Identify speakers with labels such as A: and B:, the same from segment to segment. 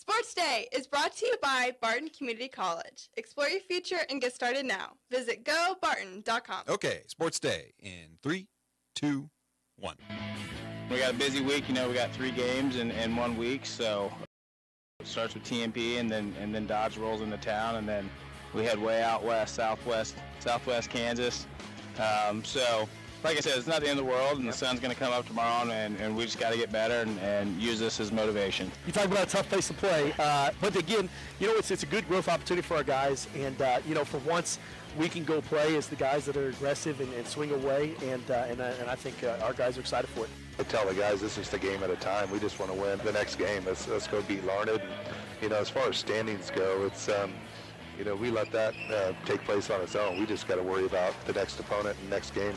A: Sports Day is brought to you by Barton Community College. Explore your future and get started now. Visit gobarton.com.
B: Okay, Sports Day in 3, 2, 1.
C: We got a busy week. We got 3 games in 1 week, so it starts with TMP, and then Dodge rolls into town, and then we head way out west, southwest Kansas. So, like I said, it's not the end of the world, and the sun's going to come up tomorrow, and we just got to get better and use this as motivation.
D: You talk about a tough place to play, but again, it's a good growth opportunity for our guys, and for once we can go play as the guys that are aggressive and swing away, and I think our guys are excited for it.
E: I tell the guys this is the game at a time. We just want to win the next game. Let's go beat Larned. And, as far as standings go, it's we let that take place on its own. We just got to worry about the next opponent and next game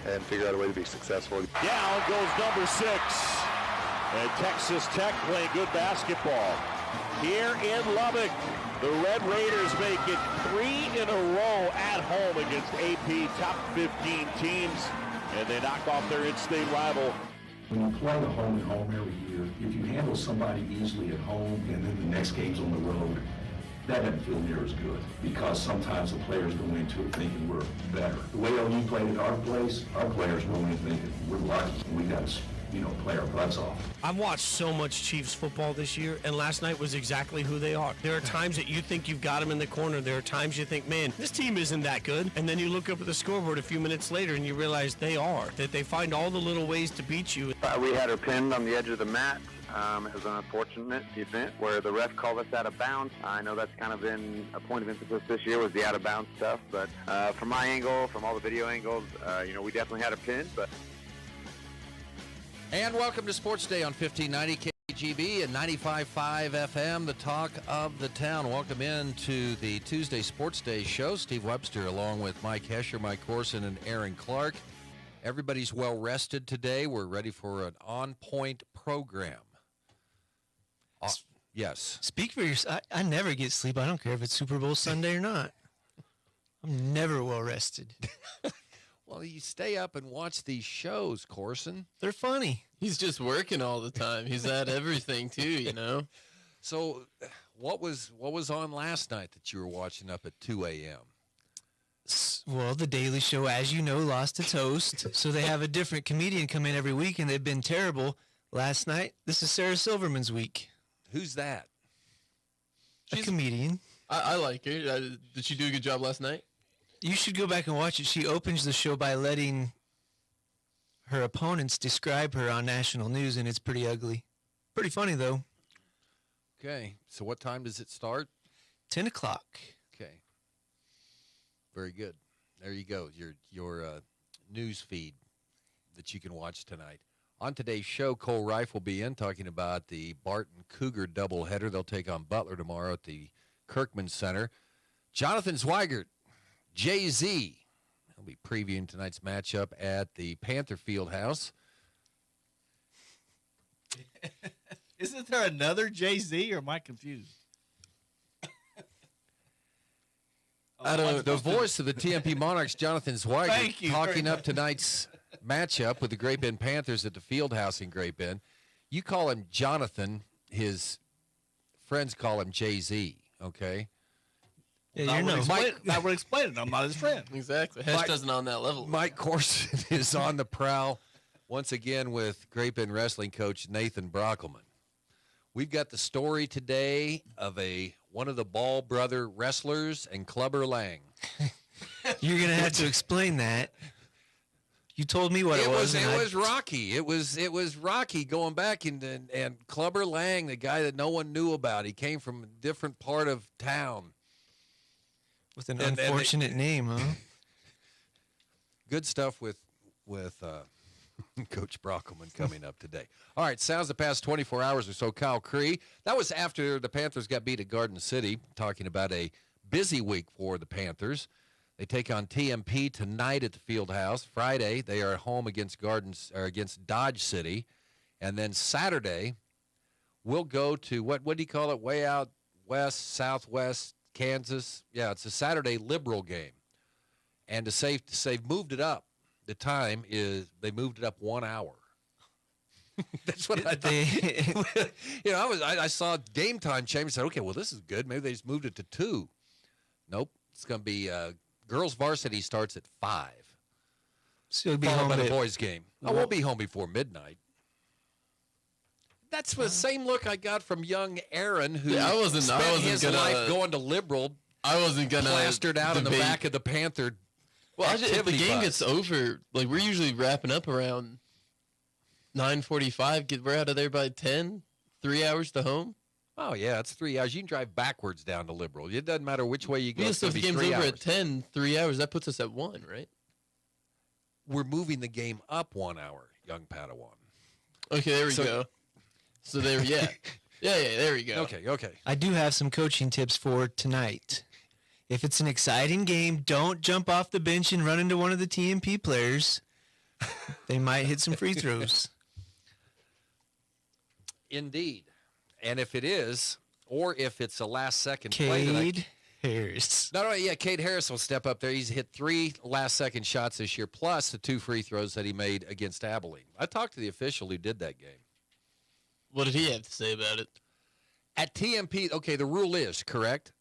E: and figure out a way to be successful.
F: Down goes number 6. And Texas Tech playing good basketball. Here in Lubbock, the Red Raiders make it 3 in a row at home against AP top 15 teams. And they knock off their in-state rival.
G: When you play the home and home every year, if you handle somebody easily at home and then the next game's on the road, that doesn't feel near as good because sometimes the players go into it thinking we're better. The way OU played at our place, our players go in thinking we're lucky and we got to, play our butts off.
H: I've watched so much Chiefs football this year, and last night was exactly who they are. There are times that you think you've got them in the corner. There are times you think, man, this team isn't that good. And then you look up at the scoreboard a few minutes later and you realize they are, that they find all the little ways to beat you.
I: We had her pinned on the edge of the mat. It was an unfortunate event where the ref called us out of bounds. I know that's kind of been a point of emphasis this year was the out of bounds stuff. But from my angle, from all the video angles, we definitely had her pinned. But
J: And welcome to Sports Day on 1590 KGB and 95.5 FM, the talk of the town. Welcome in to the Tuesday Sports Day show. Steve Webster along with Mike Hesher, Mike Corson, and Aaron Clark. Everybody's well rested today. We're ready for an on-point program. Yes.
K: Speak for yourself. I never get sleep. I don't care if it's Super Bowl Sunday or not. I'm never well rested.
J: Well, you stay up and watch these shows, Corson.
K: They're funny.
L: He's just working all the time. He's at everything too,
J: So, what was on last night that you were watching up at 2 a.m.?
K: Well, The Daily Show, as you know, lost its host, so they have a different comedian come in every week, and they've been terrible. Last night, this is Sarah Silverman's week.
J: Who's that?
K: She's a comedian.
L: I like her. Did she do a good job last night?
K: You should go back and watch it. She opens the show by letting her opponents describe her on national news, and it's pretty ugly. Pretty funny, though.
J: Okay. So what time does it start?
K: 10 o'clock.
J: Okay. Very good. There you go. Your news feed that you can watch tonight. On today's show, Cole Reif will be in talking about the Barton Cougar doubleheader. They'll take on Butler tomorrow at the Kirkman Center. Jonathan Zweigert, Jay-Z. He'll be previewing tonight's matchup at the Panther Fieldhouse.
M: Isn't there another Jay-Z, or am I confused?
J: The voice of the TMP Monarchs, Jonathan Zweigert, talking up tonight's matchup with the Great Bend Panthers at the Fieldhouse in Great Bend. You call him Jonathan. His friends call him Jay-Z, okay?
M: Yeah, that would explain it. I'm not his friend.
L: Exactly. Hesh doesn't on that level.
J: Mike Corson is on the prowl once again with Great Bend Wrestling coach Nathan Brockelman. We've got the story today of one of the Ball brother wrestlers and Clubber Lang.
K: You're going to have to explain that. You told me what it was.
J: It was Rocky. It was Rocky going back and Clubber Lang, the guy that no one knew about. He came from a different part of town.
K: With an unfortunate name, huh?
J: Good stuff with Coach Brockelman coming up today. All right, sounds the past 24 hours or so. Kyle Cree. That was after the Panthers got beat at Garden City, talking about a busy week for the Panthers. They take on TMP tonight at the Fieldhouse. Friday, they are at home against Dodge City. And then Saturday, we'll go to, what do you call it, way out west, southwest, Kansas. Yeah, it's a Saturday Liberal game. And they've moved it up. The time is, they moved it up 1 hour. That's what I thought. You know, I saw Game Time change and said, okay, well, this is good. Maybe they just moved it to 2. Nope. It's going to be girls varsity starts at 5.
K: So you'll be
J: followed
K: home
J: by the
K: at-
J: boys game. I won't be home before midnight. That's the same look I got from young Aaron, who
L: Yeah, I wasn't
J: spent his
L: gonna-
J: life going to Liberal.
L: I wasn't gonna
J: plastered out in the
L: debate.
J: back of the Panther.
L: Well, if the
J: activity
L: game
J: bus.
L: gets over, like we're usually wrapping up around 9:45. We're out of there by 10. 3 hours to home.
J: Oh yeah, it's 3 hours. You can drive backwards down to Liberal. It doesn't matter which way you go.
L: Yeah,
J: It's
L: so
J: gonna
L: if
J: be
L: the game's
J: 3
L: over
J: hours.
L: at 10, 3 hours, that puts us at 1, right?
J: We're moving the game up 1 hour, young Padawan.
L: Okay, there we
J: So-
L: go. So there, yeah. Yeah, there we go.
J: Okay.
K: I do have some coaching tips for tonight. If it's an exciting game, don't jump off the bench and run into one of the TMP players. They might hit some free throws.
J: Indeed. And if it is, or if it's a last-second play tonight.
K: Cade Harris.
J: No, yeah, Cade Harris will step up there. He's hit 3 last-second shots this year, plus the 2 free throws that he made against Abilene. I talked to the official who did that game.
L: What did he have to say about it?
J: At TMP, okay, the rule is, correct?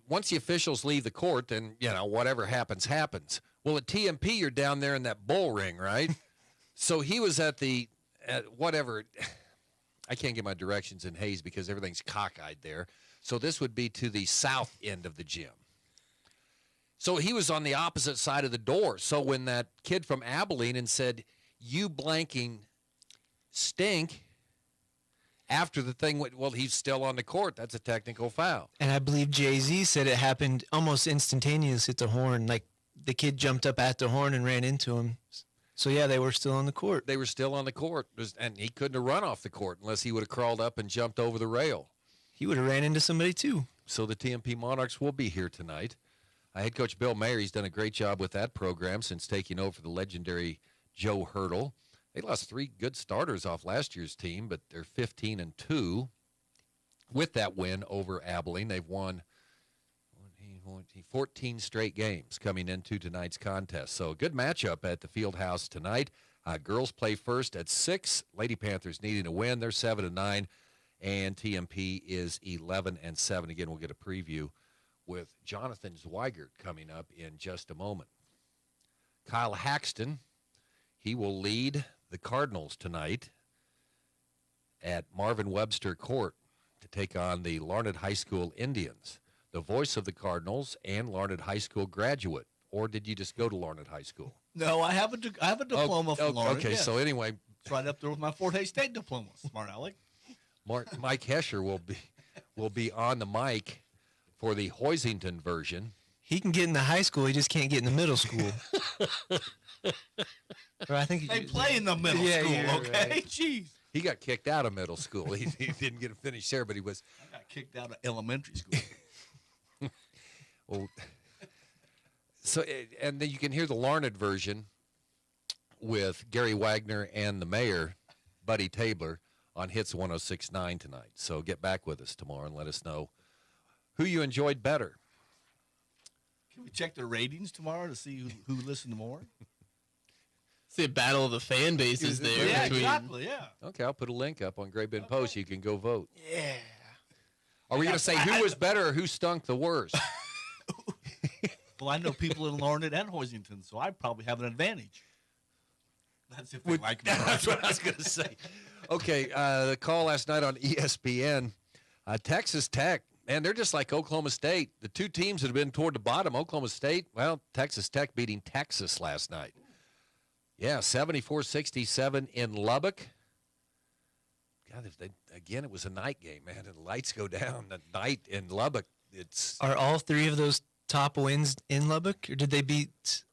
J: Once the officials leave the court, then, whatever happens, happens. Well, at TMP, you're down there in that bull ring, right? So he was at whatever. I can't get my directions in Hayes because everything's cockeyed there. So this would be to the south end of the gym. So he was on the opposite side of the door. So when that kid from Abilene and said, "You blanking stink," after the thing went, well, he's still on the court. That's a technical foul.
K: And I believe Jay-Z said it happened almost instantaneously at the horn. Like the kid jumped up at the horn and ran into him. So, yeah, they were still on the court.
J: They were still on the court, and he couldn't have run off the court unless he would have crawled up and jumped over the rail.
K: He would have ran into somebody, too.
J: So the TMP Monarchs will be here tonight. Head coach Bill Mayer, he's done a great job with that program since taking over for the legendary Joe Hurdle. They lost 3 good starters off last year's team, but they're 15-2 with that win over Abilene. They've won 14 straight games coming into tonight's contest. So a good matchup at the field house tonight. Girls play first at 6. Lady Panthers needing a win. They're 7-9, and TMP is 11-7. Again, we'll get a preview with Jonathan Zweigert coming up in just a moment. Kyle Haxton, he will lead the Cardinals tonight at Marvin Webster Court to take on the Larned High School Indians. The voice of the Cardinals and Larned High School graduate. Or did you just go to Larned High School?
M: No, I have a diploma from Larned.
J: Okay,
M: yes.
J: so anyway.
M: It's right up there with my Fort Hays State diploma, smart Alec.
J: Mike Hesher will be on the mic for the Hoisington version.
K: He can get in the high school. He just can't get in the middle school. Or I think
M: They play in the middle school, okay?
K: Right.
M: Jeez.
J: He got kicked out of middle school. He didn't get to finish there, but he was.
M: I got kicked out of elementary school.
J: Well, so and then you can hear the Larned version with Gary Wagner and the mayor, Buddy Tabler, on Hits 106.9 tonight. So get back with us tomorrow and let us know who you enjoyed better.
M: Can we check the ratings tomorrow to see who listened more?
L: See a battle of the fan bases there.
M: Yeah,
L: between,
M: exactly, yeah.
J: Okay, I'll put a link up on Great Bend Post. You can go vote.
M: Yeah.
J: Are we going to say who was better or who stunk the worst?
M: Well, I know people in Larned and Hoisington, so I probably have an advantage. That's if they like me.
J: That's what I was going to say. Okay, the call last night on ESPN, Texas Tech, man, they're just like Oklahoma State. The 2 teams that have been toward the bottom, Oklahoma State, well, Texas Tech beating Texas last night. Yeah, 74-67 in Lubbock. God, again, it was a night game, man, and the lights go down at night in Lubbock.
K: Are all 3 of those top wins in Lubbock, or did they beat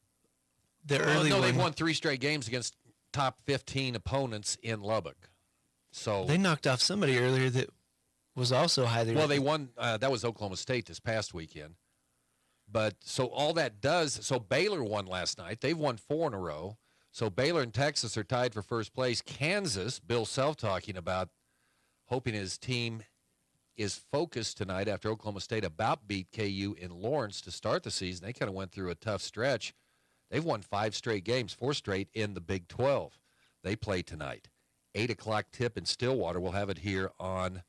K: the early
J: no,
K: win?
J: they've won 3 straight games against top 15 opponents in Lubbock. So
K: They knocked off somebody earlier that was also highly
J: well, they
K: ranked.
J: won. That was Oklahoma State this past weekend. But so all that does, so Baylor won last night. They've won 4 in a row. So Baylor and Texas are tied for first place. Kansas, Bill Self talking about hoping his team is focused tonight after Oklahoma State about beat KU in Lawrence to start the season. They kind of went through a tough stretch. They've won 5 straight games, 4 straight in the Big 12. They play tonight. 8 o'clock tip in Stillwater. We'll have it here on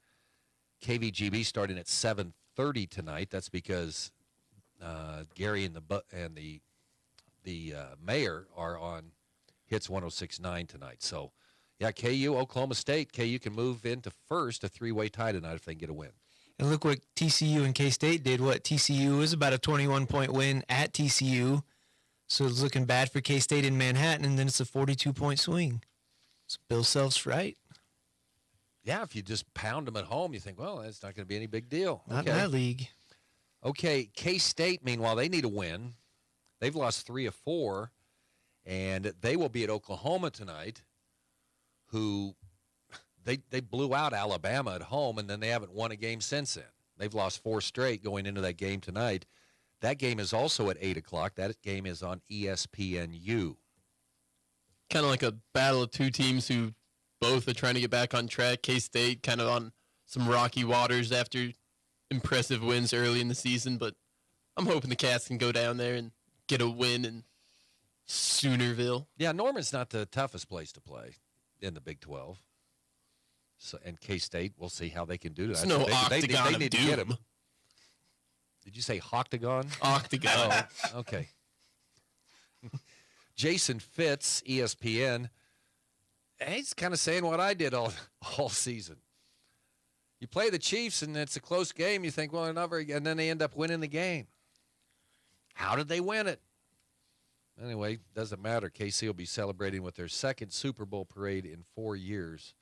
J: KVGB starting at 7:30 tonight. That's because Gary and the mayor are on Hits 106.9 tonight. So, yeah, KU, Oklahoma State. KU can move into first, a 3-way tie tonight if they can get a win.
K: And look what TCU and K-State did. What TCU was about a 21-point win at TCU. So it's looking bad for K-State in Manhattan, and then it's a 42-point swing. So Bill Self's right.
J: Yeah, if you just pound them at home, you think, well, that's not going to be any big deal.
K: Not in that league.
J: Okay, K-State, meanwhile, they need a win. They've lost 3 of 4, and they will be at Oklahoma tonight, who they blew out Alabama at home, and then they haven't won a game since then. They've lost 4 straight going into that game tonight. That game is also at 8 o'clock. That game is on ESPNU.
L: Kind of like a battle of two teams who both are trying to get back on track. K-State kind of on some rocky waters after impressive wins early in the season, but I'm hoping the Cats can go down there and get a win in Soonerville.
J: Yeah, Norman's not the toughest place to play in the Big 12. So, and K-State, we'll see how they can do that.
L: It's no octagon
J: they need
L: of
J: to get
L: doom.
J: him. Did you say Hoctagon?
L: Octagon.
J: Oh, okay. Jason Fitz, ESPN. He's kind of saying what I did all season. You play the Chiefs, and it's a close game. You think, well, they're not very good, and then they end up winning the game. How did they win it? Anyway, doesn't matter. KC will be celebrating with their second Super Bowl parade in 4 years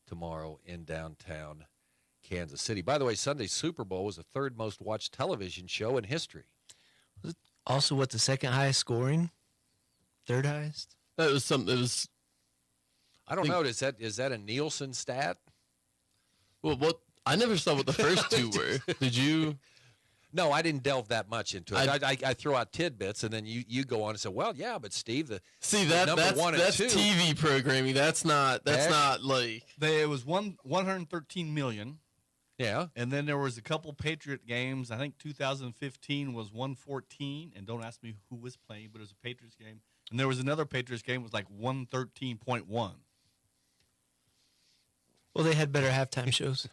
J: tomorrow in downtown Kansas City. By the way, Sunday's Super Bowl was the 3rd most watched television show in history.
K: Was it also what, the second highest scoring? 3rd highest?
L: That was something that was.
J: I don't know. Is that a Nielsen stat?
L: Well, what I never saw what the first two were. Did you?
J: No, I didn't delve that much into it. I throw out tidbits, and then you go on and say, "Well, yeah, but Steve,
L: that's
J: number 1 and 2.
L: TV programming. That's not like
M: it was 113 million.
J: Yeah,
M: and then there was a couple Patriot games. I think 2015 was 114, and don't ask me who was playing, but it was a Patriots game. And there was another Patriots game was like 113.1.
K: Well, they had better halftime shows.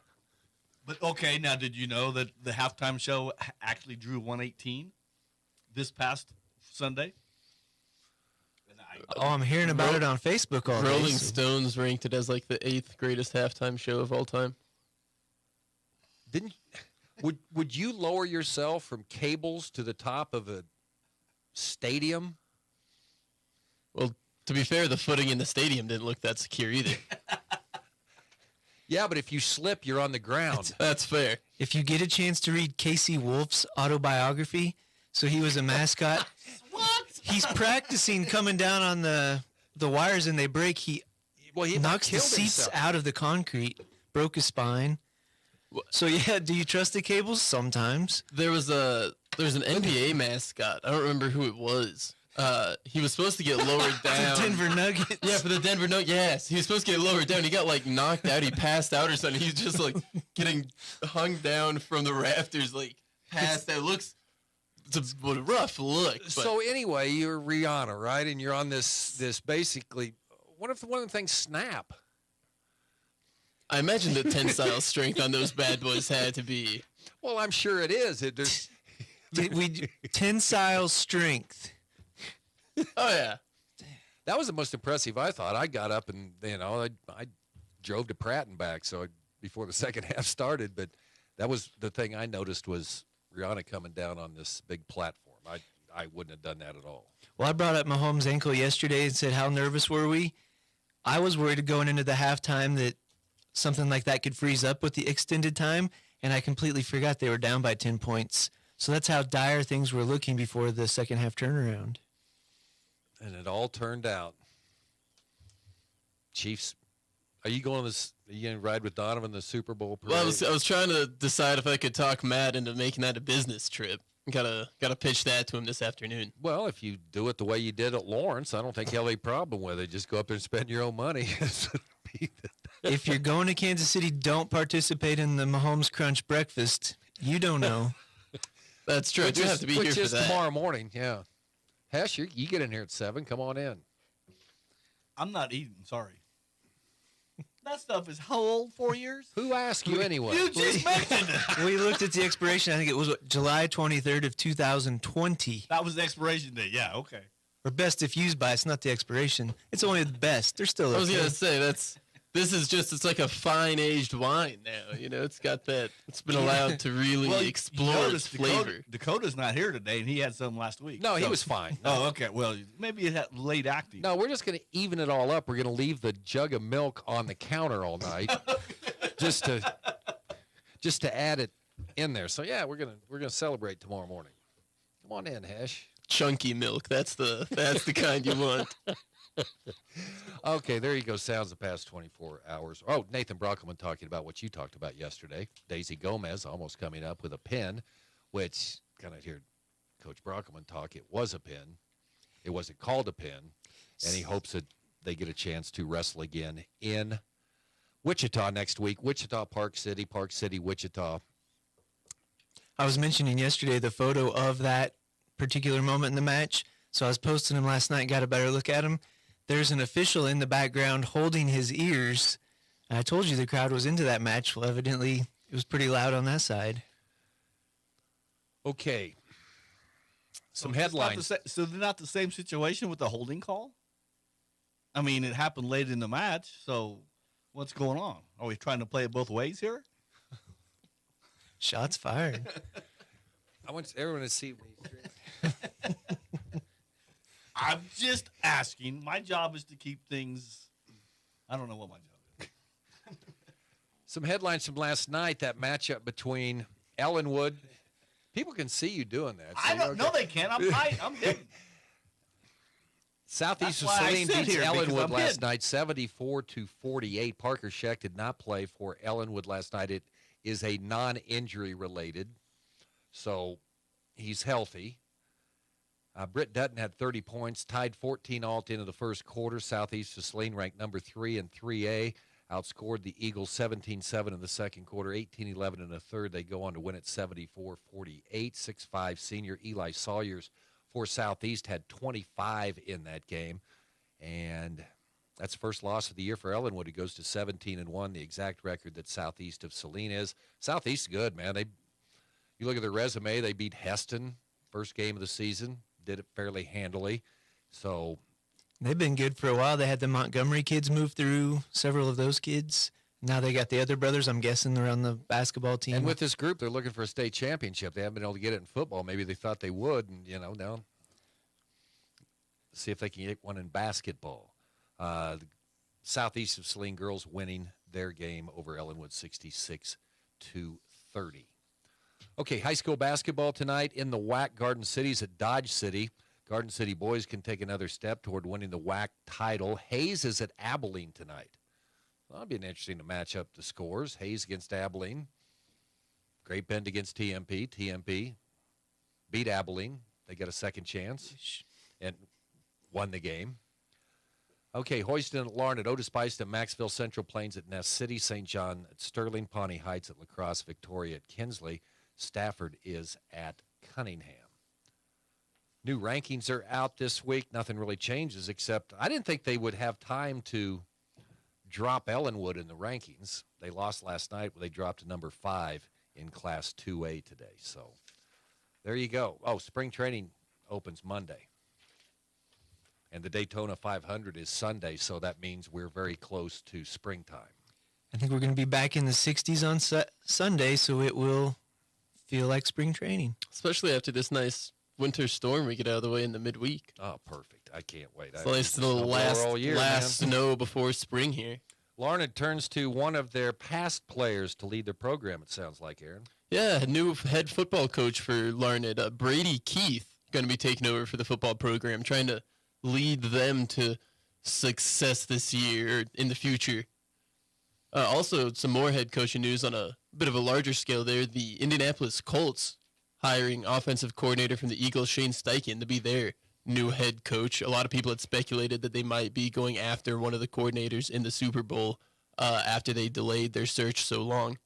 M: But okay, now did you know that the halftime show actually drew 118 this past Sunday?
K: Oh, I'm hearing about it on Facebook all day.
L: Rolling Stones ranked it as like the 8th greatest halftime show of all time.
J: Would you lower yourself from cables to the top of a stadium?
L: Well, to be fair, the footing in the stadium didn't look that secure either.
J: Yeah, but if you slip, you're on the ground.
L: That's fair.
K: If you get a chance to read Casey Wolf's autobiography, so he was a mascot.
M: What?
K: He's practicing coming down on the wires and they break. He knocks the seats out of the concrete, broke his spine. So yeah, do you trust the cables? Sometimes.
L: There was an NBA mascot. I don't remember who it was. He was supposed to get lowered down.
K: The Denver Nuggets.
L: Yeah, for the Denver Nuggets. Yes, he was supposed to get lowered down. He got like knocked out. He passed out or something. He's just like getting hung down from the rafters, like passed out. It's a rough look. But.
J: So anyway, you're Rihanna, right? And you're on this basically. What if one of the things snap?
L: I imagine the tensile strength on those bad boys had to be.
J: Well, I'm sure it is.
K: Tensile strength.
L: Oh yeah,
J: that was the most impressive. I thought. I got up and I drove to Pratt and back. So before the second half started, but that was the thing I noticed was Rihanna coming down on this big platform. I wouldn't have done that at all.
K: Well, I brought up Mahomes' ankle yesterday and said, how nervous were we? I was worried going into the halftime that something like that could freeze up with the extended time, and I completely forgot they were down by 10 points. So that's how dire things were looking before the second half turnaround.
J: And it all turned out. Chiefs, are you going to ride with Donovan the Super Bowl parade?
L: Well, I was trying to decide if I could talk Matt into making that a business trip. Gotta pitch that to him this afternoon.
J: Well, if you do it the way you did at Lawrence, I don't think he'll have a problem with it. Just go up there and spend your own money.
K: If you're going to Kansas City, don't participate in the Mahomes Crunch breakfast. You don't know.
L: That's true. I do have to be here for that.
J: Tomorrow morning, yeah. Hesh, you get in here at 7. Come on in.
M: I'm not eating. Sorry. That stuff is how old? 4 years?
J: Who asked you anyway?
M: You just mentioned it.
K: We looked at the expiration. I think it was July 23rd of 2020.
M: That was the expiration date. Yeah, okay.
K: Or best if used by. It's not the expiration. It's only the best. They're still.
L: I was
K: okay.
L: gonna say it's like a fine aged wine now. It's got that. It's been allowed to really explore its flavor.
M: Dakota's not here today, and he had some last week.
J: No, he was fine.
M: Oh, okay. Well, maybe it had late acting.
J: No, we're just going to even it all up. We're going to leave the jug of milk on the counter all night, just to add it in there. So yeah, we're gonna celebrate tomorrow morning. Come on in, Hesh.
L: Chunky milk. That's the kind you want.
J: Okay, there you go. Sounds the past 24 hours. Oh, Nathan Brockelman talking about what you talked about yesterday. Daisy Gomez almost coming up with a pin, which kind of hear Coach Brockelman talk. It was a pin. It wasn't called a pin, and he hopes that they get a chance to wrestle again in Wichita next week. Wichita, Park City, Wichita.
K: I was mentioning yesterday the photo of that particular moment in the match. So I was posting him last night, got a better look at him. There's an official in the background holding his ears. And I told you the crowd was into that match. Well, evidently it was pretty loud on that side.
J: Okay. Some
M: So
J: headlines.
M: So they're not the same situation with the holding call? I mean, it happened late in the match, so what's going on? Are we trying to play it both ways here?
K: Shots fired.
J: I want everyone to see.
M: I'm just asking. My job is to keep things. I don't know what my job is.
J: Some headlines from last night. That matchup between Ellenwood. People can see you doing that.
M: I don't know. They can. I'm hidden.
J: Southeast
M: That's why I
J: Saline
M: sit
J: beats
M: here, because
J: Ellenwood
M: I'm
J: last
M: hidden.
J: night, 74-48. Parker Scheck did not play for Ellenwood last night. It is a non-injury related, so he's healthy. Britt Dutton had 30 points, tied 14 all at the end of the first quarter. Southeast Saline ranked number 3 in 3A, outscored the Eagles 17-7 in the second quarter, 18-11 in the third. They go on to win it 74-48. 6'5" senior Eli Sawyers for Southeast had 25 in that game, and that's the first loss of the year for Ellenwood. It goes to 17-1, the exact record that Southeast of Saline is. Southeast is good, man. You look at their resume, they beat Heston, first game of the season, did it fairly handily. So
K: They've been good for a while. They had the Montgomery kids move through, several of those kids. Now they got the other brothers. I'm guessing they're on the basketball team.
J: And with this group, they're looking for a state championship. They haven't been able to get it in football. Maybe they thought they would, and now see if they can get one in basketball. The Southeast of Saline girls winning their game over Ellenwood 66-30. Okay, high school basketball tonight in the WAC. Garden City's at Dodge City. Garden City boys can take another step toward winning the WAC title. Hayes is at Abilene tonight. That'll be an interesting to match up the scores. Hayes against Abilene. Great Bend against TMP. TMP beat Abilene. They got a second chance and won the game. Okay, Houston at Larned, Otis Bison at Maxville, Central Plains at Ness City, St. John at Sterling, Pawnee Heights at La Crosse, Victoria at Kinsley. Stafford is at Cunningham. New rankings are out this week. Nothing really changes except I didn't think they would have time to drop Ellenwood in the rankings. They lost last night, but they dropped to number 5 in Class 2A today. So there you go. Oh, spring training opens Monday. And the Daytona 500 is Sunday, so that means we're very close to springtime.
K: I think we're going to be back in the 60s on Sunday, so it will feel like spring training.
L: Especially after this nice winter storm we get out of the way in the midweek.
J: Oh, perfect. I can't wait.
L: It's nice to the last snow before spring here.
J: Larned turns to one of their past players to lead their program, it sounds like, Aaron.
L: Yeah, new head football coach for Larned, Brady Keith, going to be taking over for the football program, trying to lead them to success this year or in the future. Also, some more head coaching news on a bit of a larger scale there. The Indianapolis Colts hiring offensive coordinator from the Eagles, Shane Steichen, to be their new head coach. A lot of people had speculated that they might be going after one of the coordinators in the Super Bowl after they delayed their search so long.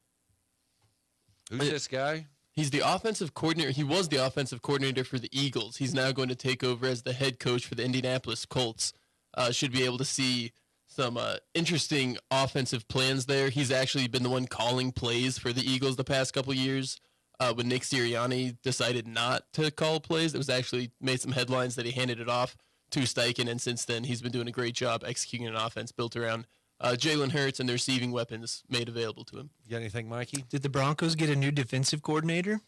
J: Who's this guy?
L: He's the offensive coordinator. He was the offensive coordinator for the Eagles. He's now going to take over as the head coach for the Indianapolis Colts. should be able to see some interesting offensive plans there. He's actually been the one calling plays for the Eagles the past couple years. When Nick Sirianni decided not to call plays, it was actually made some headlines that he handed it off to Steichen, and since then he's been doing a great job executing an offense built around Jalen Hurts and the receiving weapons made available to him.
J: You got anything, Mikey?
K: Did the Broncos get a new defensive coordinator?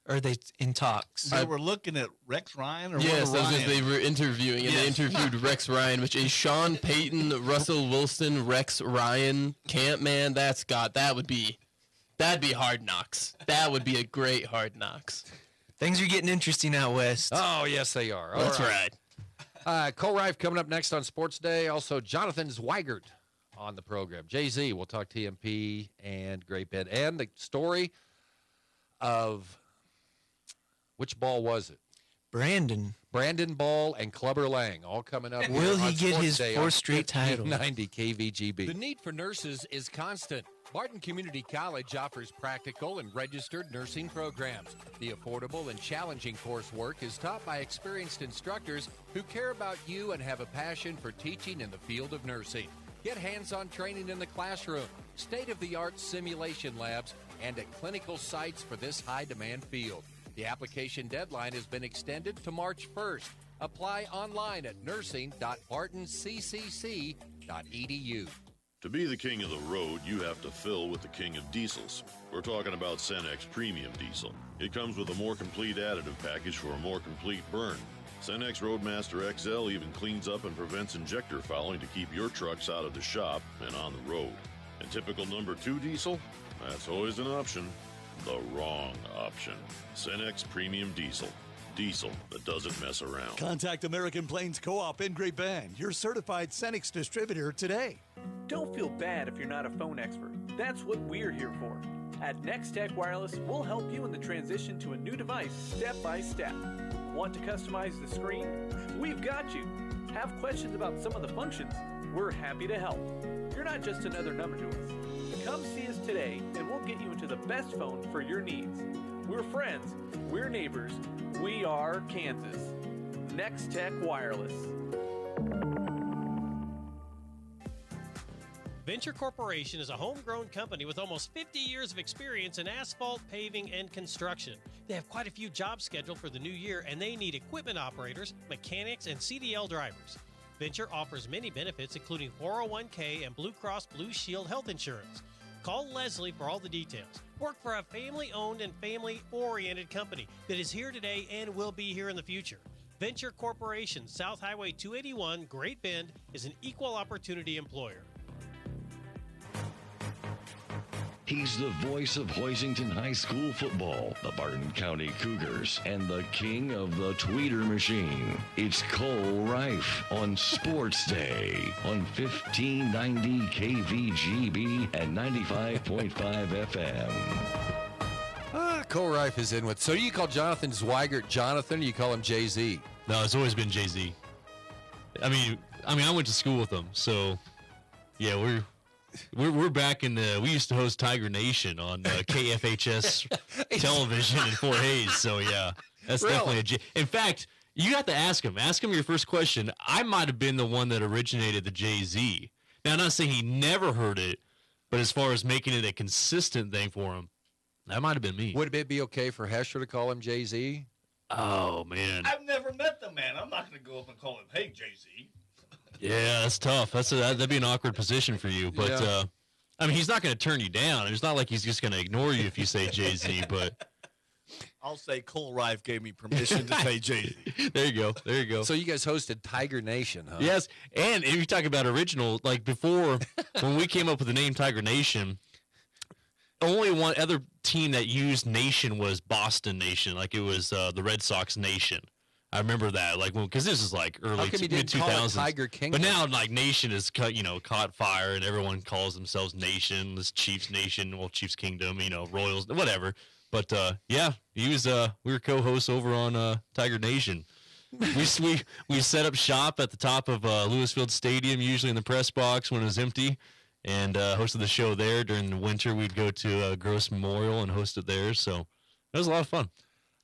K: Or are they in talks?
M: They were looking at Rex Ryan or
L: yes,
M: Ryan?
L: they were interviewing, and they interviewed Rex Ryan, which is Sean Payton, Russell Wilson, Rex Ryan camp. Man, that'd be Hard Knocks. That would be a great Hard Knocks.
K: Things are getting interesting out west.
J: Oh, yes, they are.
L: That's right.
J: Cole Rife coming up next on Sports Day. Also, Jonathan Zweigert on the program. Jay-Z, we'll talk TMP and Great Bend. And the story of, which ball was it? Brandon Ball and Clubber Lang, all coming up.
K: Will he get
J: Sports
K: his
J: Day
K: fourth straight title?
J: 90 KVGB.
B: The need for nurses is constant. Barton Community College offers practical and registered nursing programs. The affordable and challenging coursework is taught by experienced instructors who care about you and have a passion for teaching in the field of nursing. Get hands-on training in the classroom, state-of-the-art simulation labs, and at clinical sites for this high-demand field. The application deadline has been extended to March 1st. Apply online at nursing.bartonccc.edu.
N: To be the king of the road, you have to fill with the king of diesels. We're talking about Cenex Premium Diesel. It comes with a more complete additive package for a more complete burn. Cenex Roadmaster XL even cleans up and prevents injector fouling to keep your trucks out of the shop and on the road. And typical number 2 diesel? That's always an option. The wrong option. Cenex Premium Diesel. Diesel that doesn't mess around.
O: Contact American Plains Co-op in Great Bend, your certified Cenex distributor today.
P: Don't feel bad if you're not a phone expert. That's what we're here for. At NextTech Wireless, we'll help you in the transition to a new device step by step. Want to customize the screen? We've got you. Have questions about some of the functions? We're happy to help. You're not just another number to us. Come see us today and we'll get you into the best phone for your needs. We're friends. We're neighbors. We are Kansas. NextTech Wireless.
Q: Venture Corporation is a homegrown company with almost 50 years of experience in asphalt, paving, and construction. They have quite a few jobs scheduled for the new year, and they need equipment operators, mechanics, and CDL drivers. Venture offers many benefits, including 401k and Blue Cross Blue Shield health insurance. Call Leslie for all the details. Work for a family-owned and family-oriented company that is here today and will be here in the future. Venture Corporation, South Highway 281, Great Bend, is an equal opportunity employer.
R: He's the voice of Hoisington High School football, the Barton County Cougars, and the king of the tweeter machine. It's Cole Rife on Sports Day on 1590 KVGB and 95.5 FM.
J: Cole Rife is in with. So you call Jonathan Zweigert Jonathan, or you call him Jay-Z?
S: No, it's always been Jay-Z. I mean, I went to school with him, so yeah, we're back in the. We used to host Tiger Nation on KFHS television in Fort Hayes. So yeah, that's definitely a J. In fact, you got to ask him. Ask him your first question. I might have been the one that originated the Jay-Z. Now, I'm not saying he never heard it, but as far as making it a consistent thing for him, that might have been me.
J: Would it be okay for Hesher to call him Jay-Z?
S: Oh man,
M: I've never met the man. I'm not going to go up and call him, "Hey, Jay-Z."
S: Yeah, that's tough. That'd be an awkward position for you. But I mean, he's not going to turn you down. It's not like he's just going to ignore you if you say Jay-Z. But
M: I'll say Cole Rife gave me permission to say Jay-Z.
S: There you go. There you go.
J: So you guys hosted Tiger Nation, huh?
S: Yes, and if you talk about original, like before when we came up with the name Tiger Nation, only one other team that used Nation was Boston Nation. Like it was the Red Sox Nation. I remember that, like, because this is like early mid 2000s.
J: Tiger Kingdom?
S: But now, like, Nation has caught fire, and everyone calls themselves Nation. This Chiefs Nation, well, Chiefs Kingdom, Royals, whatever. But yeah, we were co-hosts over on Tiger Nation. We set up shop at the top of Lewisfield Stadium, usually in the press box when it was empty, and hosted the show there. During the winter, we'd go to Gross Memorial and host it there. So it was a lot of fun.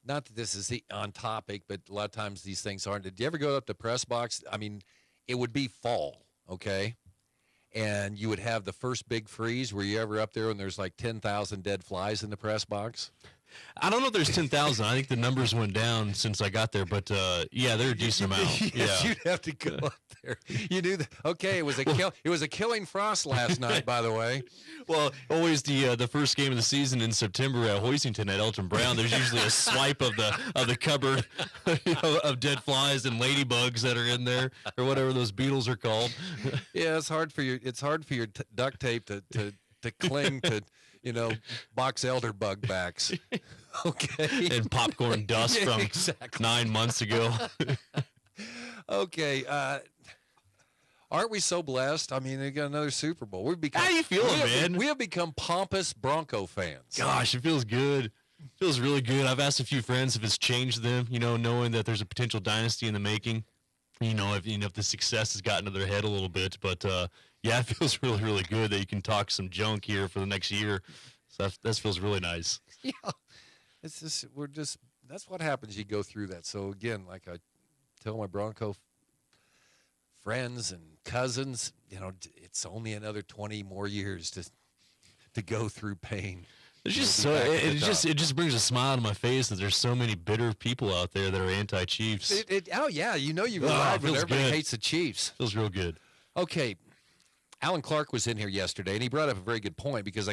J: not that this is on topic, but a lot of times these things aren't. Did you ever go up to press box? I mean, it would be fall, okay? And you would have the first big freeze. Were you ever up there when there's like 10,000 dead flies in the press box?
S: I don't know if there's 10,000. I think the numbers went down since I got there, but yeah, they're a decent amount.
J: Yes,
S: yeah.
J: you'd have to go up there. You knew that. Okay, it was a killing frost last night, by the way.
S: Well, always the first game of the season in September at Hoisington at Elton Brown. There's usually a swipe of the cupboard of dead flies and ladybugs that are in there, or whatever those beetles are called.
J: Yeah, it's hard for your duct tape to cling to. Box elder bug backs. Okay.
S: And popcorn dust
J: Yeah,
S: from
J: exactly.
S: 9 months ago.
J: Okay. Aren't we so blessed? I mean, they got another Super Bowl. We've become,
S: How you feeling, man?
J: We have become pompous Bronco fans.
S: Gosh, it feels good. It feels really good. I've asked a few friends if it's changed them, knowing that there's a potential dynasty in the making. If the success has gotten to their head a little bit. But, yeah, it feels really, really good that you can talk some junk here for the next year. So that feels really nice.
J: Yeah. It's just, that's what happens. You go through that. So, again, like I tell my Bronco friends and cousins, it's only another 20 more years to go through pain.
S: It's just it just brings a smile to my face that there's so many bitter people out there that are anti-Chiefs.
J: Oh yeah, you've arrived when everybody
S: good.
J: hates the Chiefs.
S: Feels real good.
J: Okay, Alan Clark was in here yesterday, and he brought up a very good point because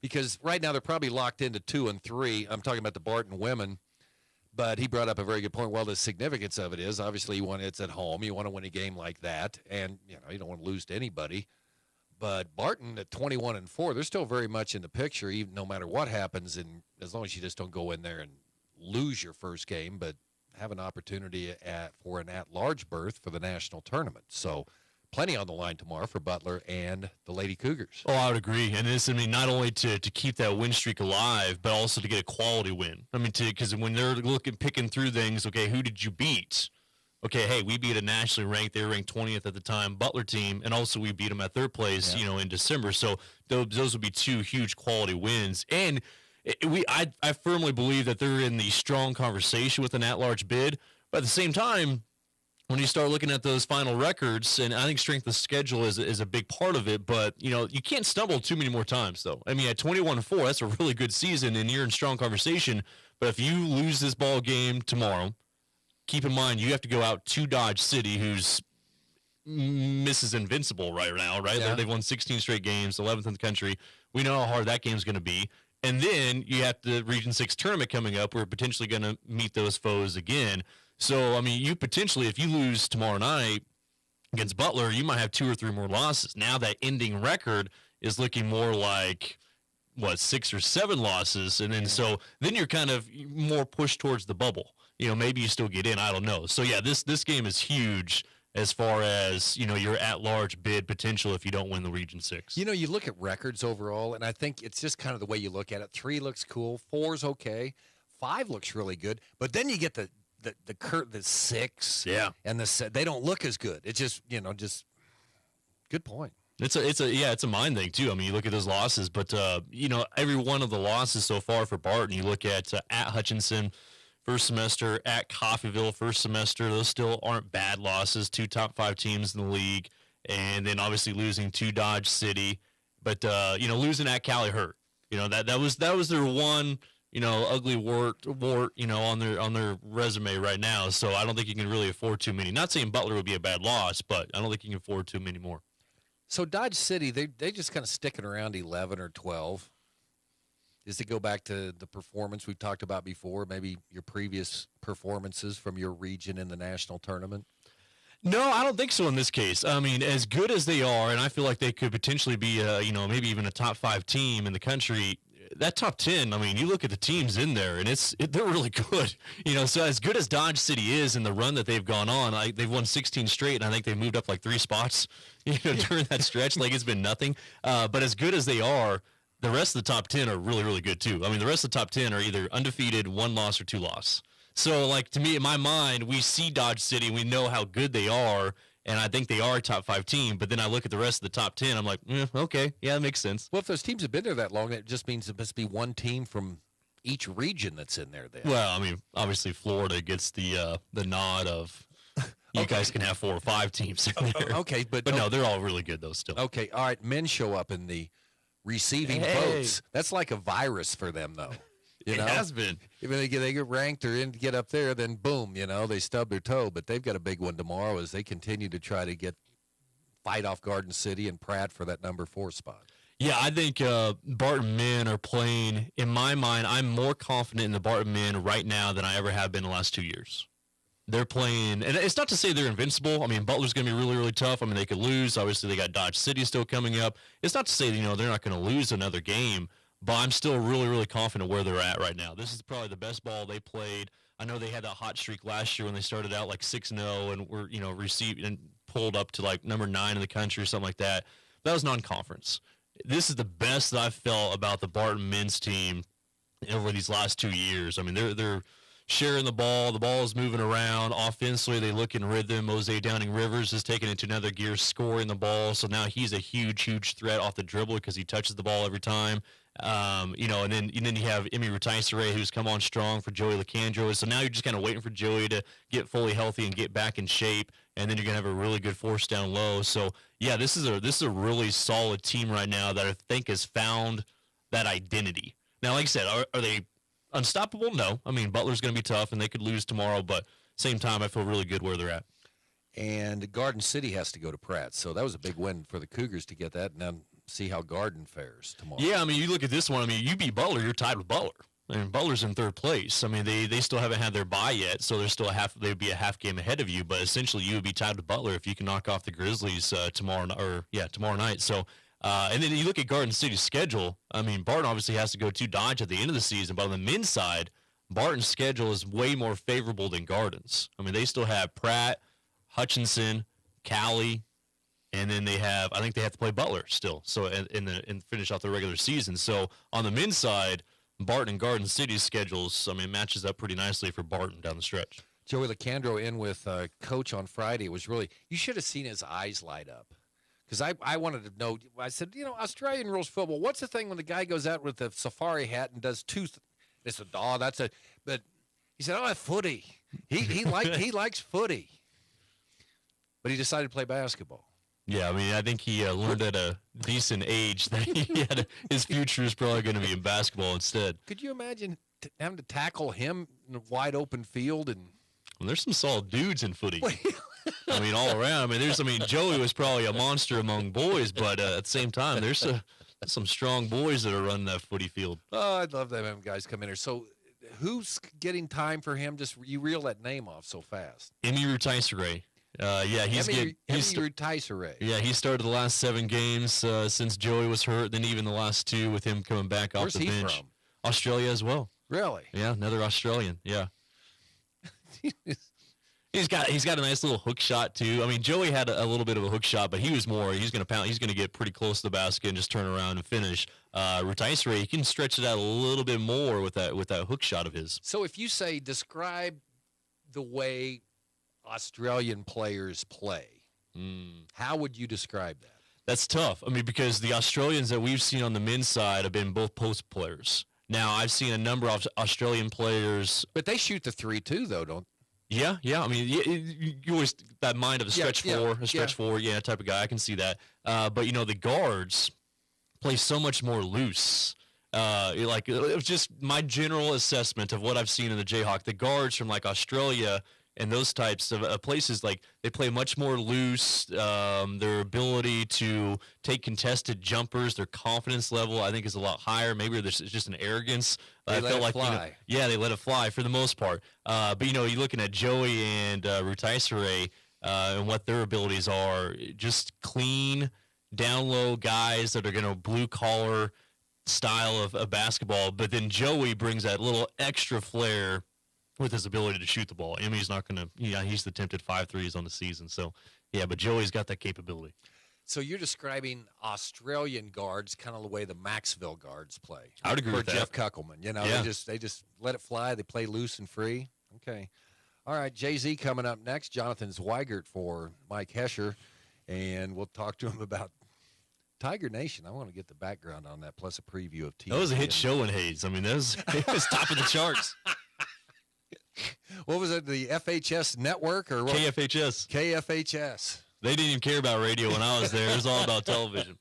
J: because right now they're probably locked into 2 and 3. I'm talking about the Barton women, but he brought up a very good point. Well, the significance of it is obviously it's at home. You want to win a game like that, and you don't want to lose to anybody. But Barton at 21 and 4, they're still very much in the picture, even no matter what happens, and as long as you just don't go in there and lose your first game, but have an opportunity for an at-large berth for the national tournament. So plenty on the line tomorrow for Butler and the Lady Cougars.
S: Oh, I would agree. And not only to keep that win streak alive, but also to get a quality win. Because when they're picking through things, okay, who did you beat? Okay, hey, we beat a nationally ranked, they were ranked 20th at the time, Butler team, and also we beat them at third place, in December. So those would be 2 huge quality wins. And I firmly believe that they're in the strong conversation with an at-large bid. But at the same time, when you start looking at those final records, and I think strength of schedule is a big part of it, but, you can't stumble too many more times, though. At 21-4, that's a really good season, and you're in strong conversation. But if you lose this ball game tomorrow, keep in mind, you have to go out to Dodge City, who's Mrs. Invincible right now, right?
J: Yeah.
S: They've won 16 straight games, 11th in the country. We know how hard that game's going to be. And then you have the Region 6 tournament coming up. We're potentially going to meet those foes again. So, you potentially, if you lose tomorrow night against Butler, you might have 2 or 3 more losses. Now that ending record is looking more like, 6 or 7 losses. And then then you're kind of more pushed towards the bubble. Maybe you still get in. I don't know. So, yeah, this game is huge as far as, your at-large bid potential if you don't win the Region 6.
J: You look at records overall, and I think it's just kind of the way you look at it. 3 looks cool. 4's okay. 5 looks really good. But then you get the 6.
S: Yeah.
J: And they don't look as good. It's just, just good point.
S: It's a mind thing too. You look at those losses, but every one of the losses so far for Barton, you look at Hutchinson first semester, at Coffeyville first semester, those still aren't bad losses. 2 top 5 teams in the league, and then obviously losing to Dodge City, but losing at Cali hurt. That was their one ugly wart on their resume right now. So I don't think you can really afford too many. Not saying Butler would be a bad loss, but I don't think you can afford too many more.
J: So Dodge City, they just kind of sticking around 11 or 12. Does it go back to the performance we've talked about before, maybe your previous performances from your region in the national tournament?
S: No, I don't think so in this case. As good as they are, and I feel like they could potentially be, maybe even a top 5 team in the country, that top 10, you look at the teams in there, and they're really good. So as good as Dodge City is in the run that they've gone on, they've won 16 straight, and I think they've moved up like 3 spots, during that stretch. Like it's been nothing. But as good as they are, the rest of the top 10 are really, really good too. The rest of the top 10 are either undefeated, 1 loss, or 2 loss. So, to me, in my mind, we see Dodge City, we know how good they are, and I think they are a top 5 team. But then I look at the rest of the top 10, I'm like, okay, yeah, that makes sense.
J: Well, if those teams have been there that long, it just means it must be one team from each region that's in there then.
S: Well, I mean, obviously Florida gets the nod of you guys can have 4 or 5 teams in there.
J: Okay, but
S: no, they're all really good though still.
J: Okay, all right. Men show up in the receiving votes. That's like a virus for them, though. You know?
S: It has been.
J: If they get ranked or get up there, then boom, they stub their toe. But they've got a big one tomorrow as they continue to try to fight off Garden City and Pratt for that number 4 spot.
S: Yeah, I think Barton men are playing. In my mind, I'm more confident in the Barton men right now than I ever have been in the last 2 years. They're playing, and it's not to say they're invincible. I mean, Butler's going to be really, really tough. I mean, they could lose. Obviously, they got Dodge City still coming up. It's not to say, they're not going to lose another game, but I'm still really, really confident where they're at right now. This is probably the best ball they played. I know they had that hot streak last year when they started out like 6-0 and were, received and pulled up to like number 9 in the country or something like that. That was non-conference. This is the best that I've felt about the Barton men's team over these last 2 years. I mean, they're sharing the ball. The ball is moving around. Offensively, they look in rhythm. Mose Downing Rivers is taking it to another gear, scoring the ball. So now he's a huge, huge threat off the dribble because he touches the ball every time. And then you have Emmy Rutaisere, who's come on strong for Joey Lacandro. So now you're just kind of waiting for Joey to get fully healthy and get back in shape, and then you're gonna have a really good force down low. So yeah, this is a really solid team right now that I think has found that identity. Now, like I said, are they unstoppable? No. I mean, Butler's going to be tough, and they could lose tomorrow, but same time, I feel really good where they're at.
J: And Garden City has to go to Pratt, so that was a big win for the Cougars to get that, and then see how Garden fares tomorrow.
S: Yeah, I mean, you look at this one. I mean, you beat Butler, you're tied with Butler. I mean, Butler's in 3rd place. I mean, they still haven't had their bye yet, so they're still they'd be a half game ahead of you, but essentially you would be tied with Butler if you can knock off the Grizzlies tomorrow night. So. And then you look at Garden City's schedule. I mean, Barton obviously has to go to Dodge at the end of the season, but on the men's side, Barton's schedule is way more favorable than Garden's. I mean, they still have Pratt, Hutchinson, Cali, and then I think they have to play Butler still. So and finish out the regular season. So on the men's side, Barton and Garden City's schedules, I mean, matches up pretty nicely for Barton down the stretch.
J: Joey Lacandro in with Coach on Friday. It was really, you should have seen his eyes light up. Because I wanted to know, I said, Australian rules football, what's the thing when the guy goes out with the safari hat and does 2 they said, but he said, footy. He likes footy. But he decided to play basketball.
S: Yeah, I mean, I think he learned at a decent age that his future is probably going to be in basketball instead.
J: Could you imagine having to tackle him in a wide open field?
S: Well, there's some solid dudes in footy. I mean, all around. Joey was probably a monster among boys, but at the same time, there's some strong boys that are running that footy field.
J: Oh, I'd love to have them guys come in here. So who's getting time for him? Just you reel that name off so fast.
S: Emmy Rutaisere. Emmy
J: Rutaisere.
S: Yeah, he started the last 7 games since Joey was hurt, then even the last 2 with him coming back off
J: Where's
S: the bench.
J: Where's he from?
S: Australia as well.
J: Really?
S: Yeah, another Australian. Yeah. He's got a nice little hook shot too. I mean, Joey had a little bit of a hook shot, but he's going to pound. He's going to get pretty close to the basket and just turn around and finish. Rutaisere, he can stretch it out a little bit more with that hook shot of his.
J: So if you say describe the way Australian players play, how would you describe that?
S: That's tough. I mean, because the Australians that we've seen on the men's side have been both post players. Now, I've seen a number of Australian players,
J: but they shoot the 3 too, though, don't?
S: Yeah. I mean, you always that mind of a stretch four, type of guy. I can see that. But the guards play so much more loose. It was just my general assessment of what I've seen in the Jayhawk. The guards from like Australia and those types of places, like they play much more loose. Their ability to take contested jumpers, their confidence level, I think, is a lot higher. Maybe there's just an arrogance.
J: They let it fly.
S: They let it fly for the most part. But you're looking at Joey and Rutaisere and what their abilities are. Just clean, down low guys that are going to blue collar style of basketball. But then Joey brings that little extra flair with his ability to shoot the ball. Emmy's not going to, he's attempted 5 threes on the season. So, yeah, but Joey's got that capability.
J: So you're describing Australian guards kind of the way the Maxville guards play.
S: I would agree with that.
J: Jeff Kuckelman. They just let it fly. They play loose and free. Okay. All right, Jay-Z coming up next. Jonathan Zweigert for Mike Hesher, and we'll talk to him about Tiger Nation. I want to get the background on that, plus a preview of TNT.
S: That was a hit show in Hayes. I mean, it was top of the charts.
J: What was it, the FHS network or what?
S: KFHS.
J: KFHS.
S: They didn't even care about radio when I was there. It was all about television.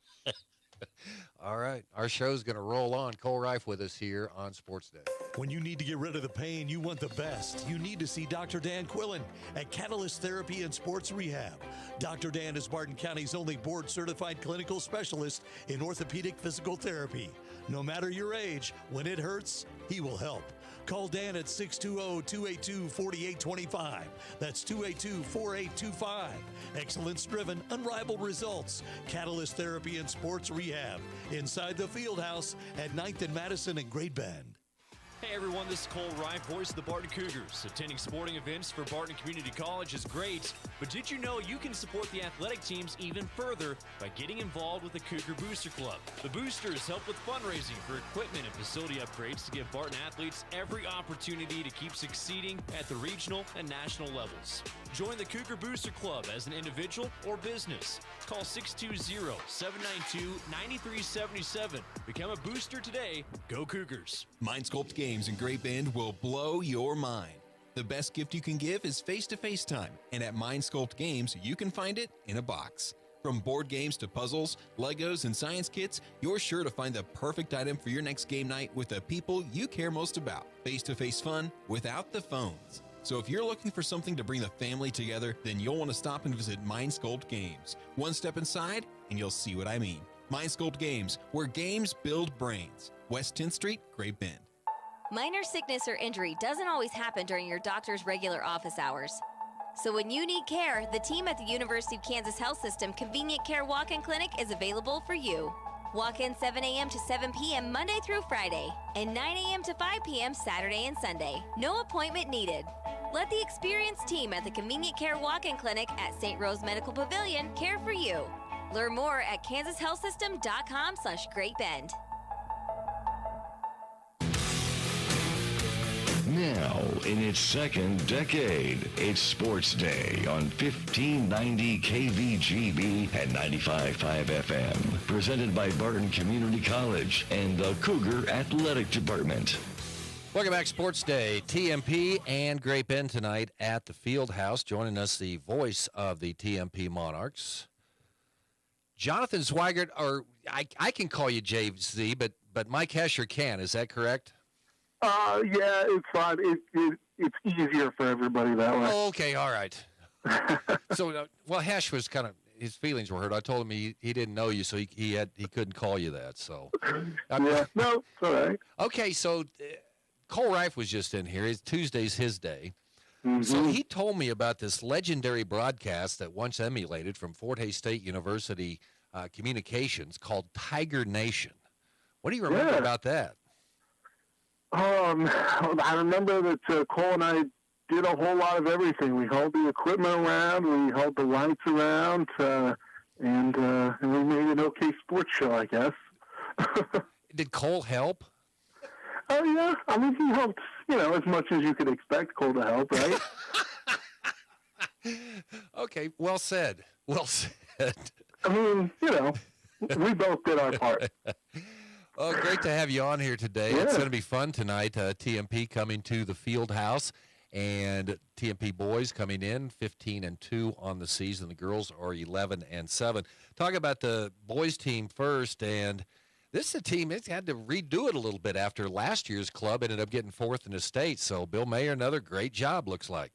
J: All right. Our show's going to roll on. Cole Reif with us here on Sports Day.
O: When you need to get rid of the pain, you want the best. You need to see Dr. Dan Quillen at Catalyst Therapy and Sports Rehab. Dr. Dan is Barton County's only board-certified clinical specialist in orthopedic physical therapy. No matter your age, when it hurts, he will help. Call Dan at 620-282-4825. That's 282-4825. Excellence-driven, unrivaled results. Catalyst Therapy and Sports Rehab. Inside the Fieldhouse at 9th and Madison in Great Bend.
T: Hey everyone, this is Cole Reif, voice of the Barton Cougars. Attending sporting events for Barton Community College is great, but did you know you can support the athletic teams even further by getting involved with the Cougar Booster Club? The Boosters help with fundraising for equipment and facility upgrades to give Barton athletes every opportunity to keep succeeding at the regional and national levels. Join the Cougar Booster Club as an individual or business. Call 620-792-9377. Become a booster today. Go Cougars.
U: MindSculpt Games in Great Bend will blow your mind. The best gift you can give is face-to-face time, and at MindSculpt Games, you can find it in a box. From board games to puzzles, Legos, and science kits, you're sure to find the perfect item for your next game night with the people you care most about. Face-to-face fun without the phones. So if you're looking for something to bring the family together, then you'll want to stop and visit MindSculpt Games. One step inside, and you'll see what I mean. MindSculpt Games, where games build brains. West 10th Street, Great Bend.
V: Minor sickness or injury doesn't always happen during your doctor's regular office hours. So when you need care, the team at the University of Kansas Health System Convenient Care Walk-In Clinic is available for you. Walk in 7 a.m. to 7 p.m. Monday through Friday, and 9 a.m. to 5 p.m. Saturday and Sunday. No appointment needed. Let the experienced team at the Convenient Care Walk-In Clinic at St. Rose Medical Pavilion care for you. Learn more at kansashealthsystem.com/Great Bend.
R: Now, in its second decade, it's Sports Day on 1590 KVGB and 95.5 FM. Presented by Barton Community College and the Cougar Athletic Department.
J: Welcome back, Sports Day. TMP and Great Bend tonight at the Fieldhouse. Joining us, the voice of the TMP Monarchs, Jonathan Swigert, or I can call you JZ, but Mike Hesher can. Is that correct?
W: Yeah, it's fine. It's easier for everybody that way.
J: Oh, okay, all right. So, well, Hesh was kind of, his feelings were hurt. I told him he didn't know you, so he couldn't call you that. So,
W: yeah, no, it's all right.
J: Okay, so Cole Reif was just in here. Tuesday's his day. Mm-hmm. So he told me about this legendary broadcast that once emulated from Fort Hays State University Communications called Tiger Nation. What do you remember about that?
W: I remember that Cole and I did a whole lot of everything. We hauled the equipment around, we hauled the lights around, and we made an okay sports show, I guess.
J: Did Cole help?
W: Oh, yeah. I mean, he helped, as much as you could expect Cole to help, right?
J: Okay, well said. Well said.
W: I mean, we both did our part.
J: Oh, great to have you on here today. Yeah. It's going to be fun tonight. TMP coming to the Fieldhouse, and TMP boys coming in 15-2 on the season. The girls are 11-7. Talk about the boys team first, and this is a team that's had to redo it a little bit after last year's club ended up getting fourth in the state. So Bill Mayer, another great job, looks like.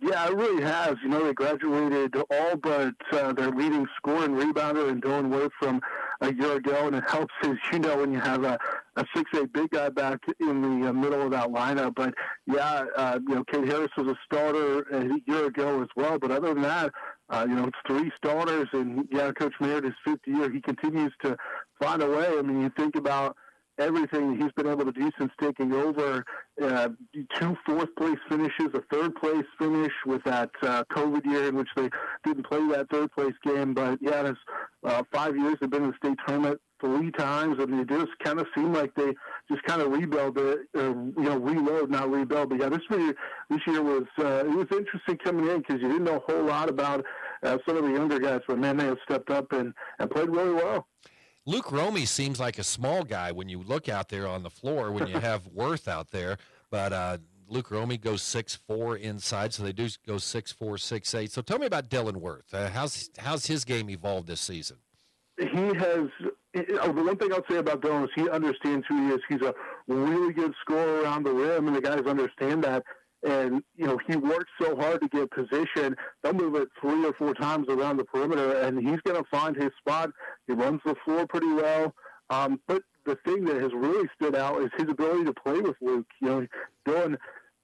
W: Yeah, it really has. They graduated all but their leading scorer and rebounder and Dylan Wood from a year ago, and it helps as when you have a 6'8" big guy back in the middle of that lineup. But yeah, Kate Harris was a starter a year ago as well. But other than that, it's 3 starters, and Coach Mayer, his 5th year, he continues to find a way. I mean, you think about everything that he's been able to do since taking over, 2 4th-place finishes, a 3rd-place finish with that COVID year in which they didn't play that 3rd-place game. But, yeah, it's 5 years. They've been in the state tournament 3 times, and they just kind of seem like they just kind of reload, not rebuild. But, yeah, this year was it was interesting coming in because you didn't know a whole lot about some of the younger guys. But, man, they have stepped up and played really well.
J: Luke Romey seems like a small guy when you look out there on the floor when you have Worth out there, but Luke Romey goes 6'4" inside, so they do go 6'4", 6'8". So tell me about Dylan Worth. How's his game evolved this season?
W: He has. The one thing I'll say about Dylan is he understands who he is. He's a really good scorer around the rim, and the guys understand that. And, he works so hard to get position. They'll move it 3 or 4 times around the perimeter, and he's going to find his spot. He runs the floor pretty well. But the thing that has really stood out is his ability to play with Luke. Dylan,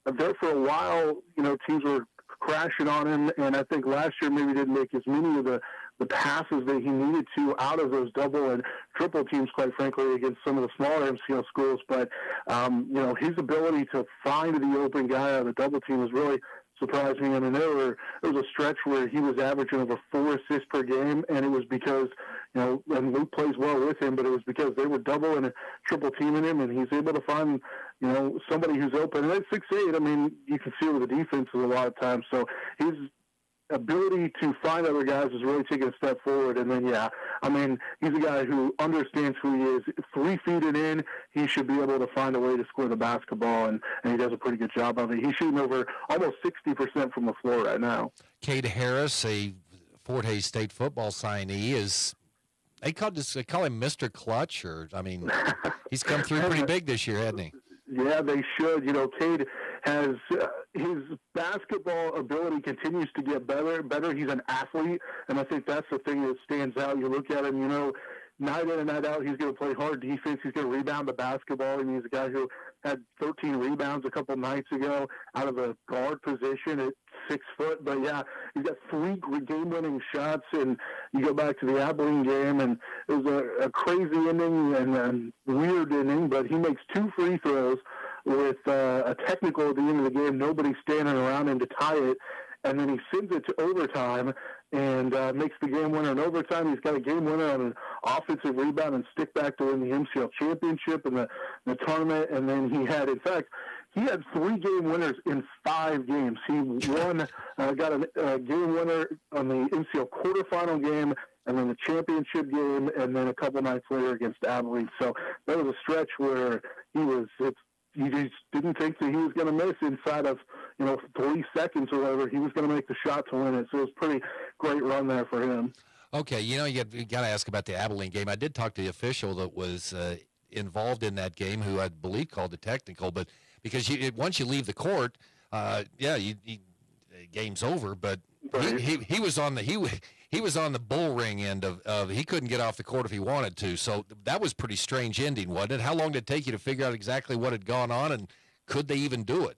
W: there for a while, teams were crashing on him, and I think last year maybe didn't make as many of the passes that he needed to out of those double and triple teams, quite frankly, against some of the smaller MCL schools. But, his ability to find the open guy on the double team has really surprised me. I mean, there was a stretch where he was averaging over 4 assists per game, and it was because, and Luke plays well with him, but it was because they were double and triple teaming him, and he's able to find, somebody who's open. And at 6'8", I mean, you can see with the defenses a lot of times. So his ability to find other guys is really taking a step forward. And then, he's a guy who understands who he is. 3 feet and in, he should be able to find a way to score the basketball, and he does a pretty good job of it. He's shooting over almost 60% from the floor right now.
J: Cade Harris, a Fort Hays State football signee, they call him Mr. Clutch, he's come through pretty big this year, hasn't he?
W: Yeah, they should. Cade has his basketball ability continues to get better and better. He's an athlete, and I think that's the thing that stands out. You look at him, night in and night out, he's going to play hard defense. He's going to rebound the basketball. I mean, he's a guy who had 13 rebounds a couple nights ago out of a guard position at 6 foot. But, yeah, he's got 3 game-winning shots. And you go back to the Abilene game, and it was a crazy inning and weird inning, but he makes 2 free throws with a technical at the end of the game. Nobody's standing around him to tie it. And then he sends it to overtime and makes the game winner in overtime. He's got a game winner on an offensive rebound and stick back to win the MCL championship and the tournament. And then he had 3 game winners in 5 games. He won, got a game winner on the MCL quarterfinal game, and then the championship game, and then a couple nights later against Abilene. So that was a stretch where you just didn't think that he was going to miss inside of 3 seconds or whatever. He was going to make the shot to win it. So it was a pretty great run there for him.
J: Okay, you got to ask about the Abilene game. I did talk to the official that was involved in that game, who I believe called the technical, but because once you leave the court, game's over. But right. he was on the bull ring end of he couldn't get off the court if he wanted to. So that was pretty strange ending, wasn't it? How long did it take you to figure out exactly what had gone on, and could they even do it?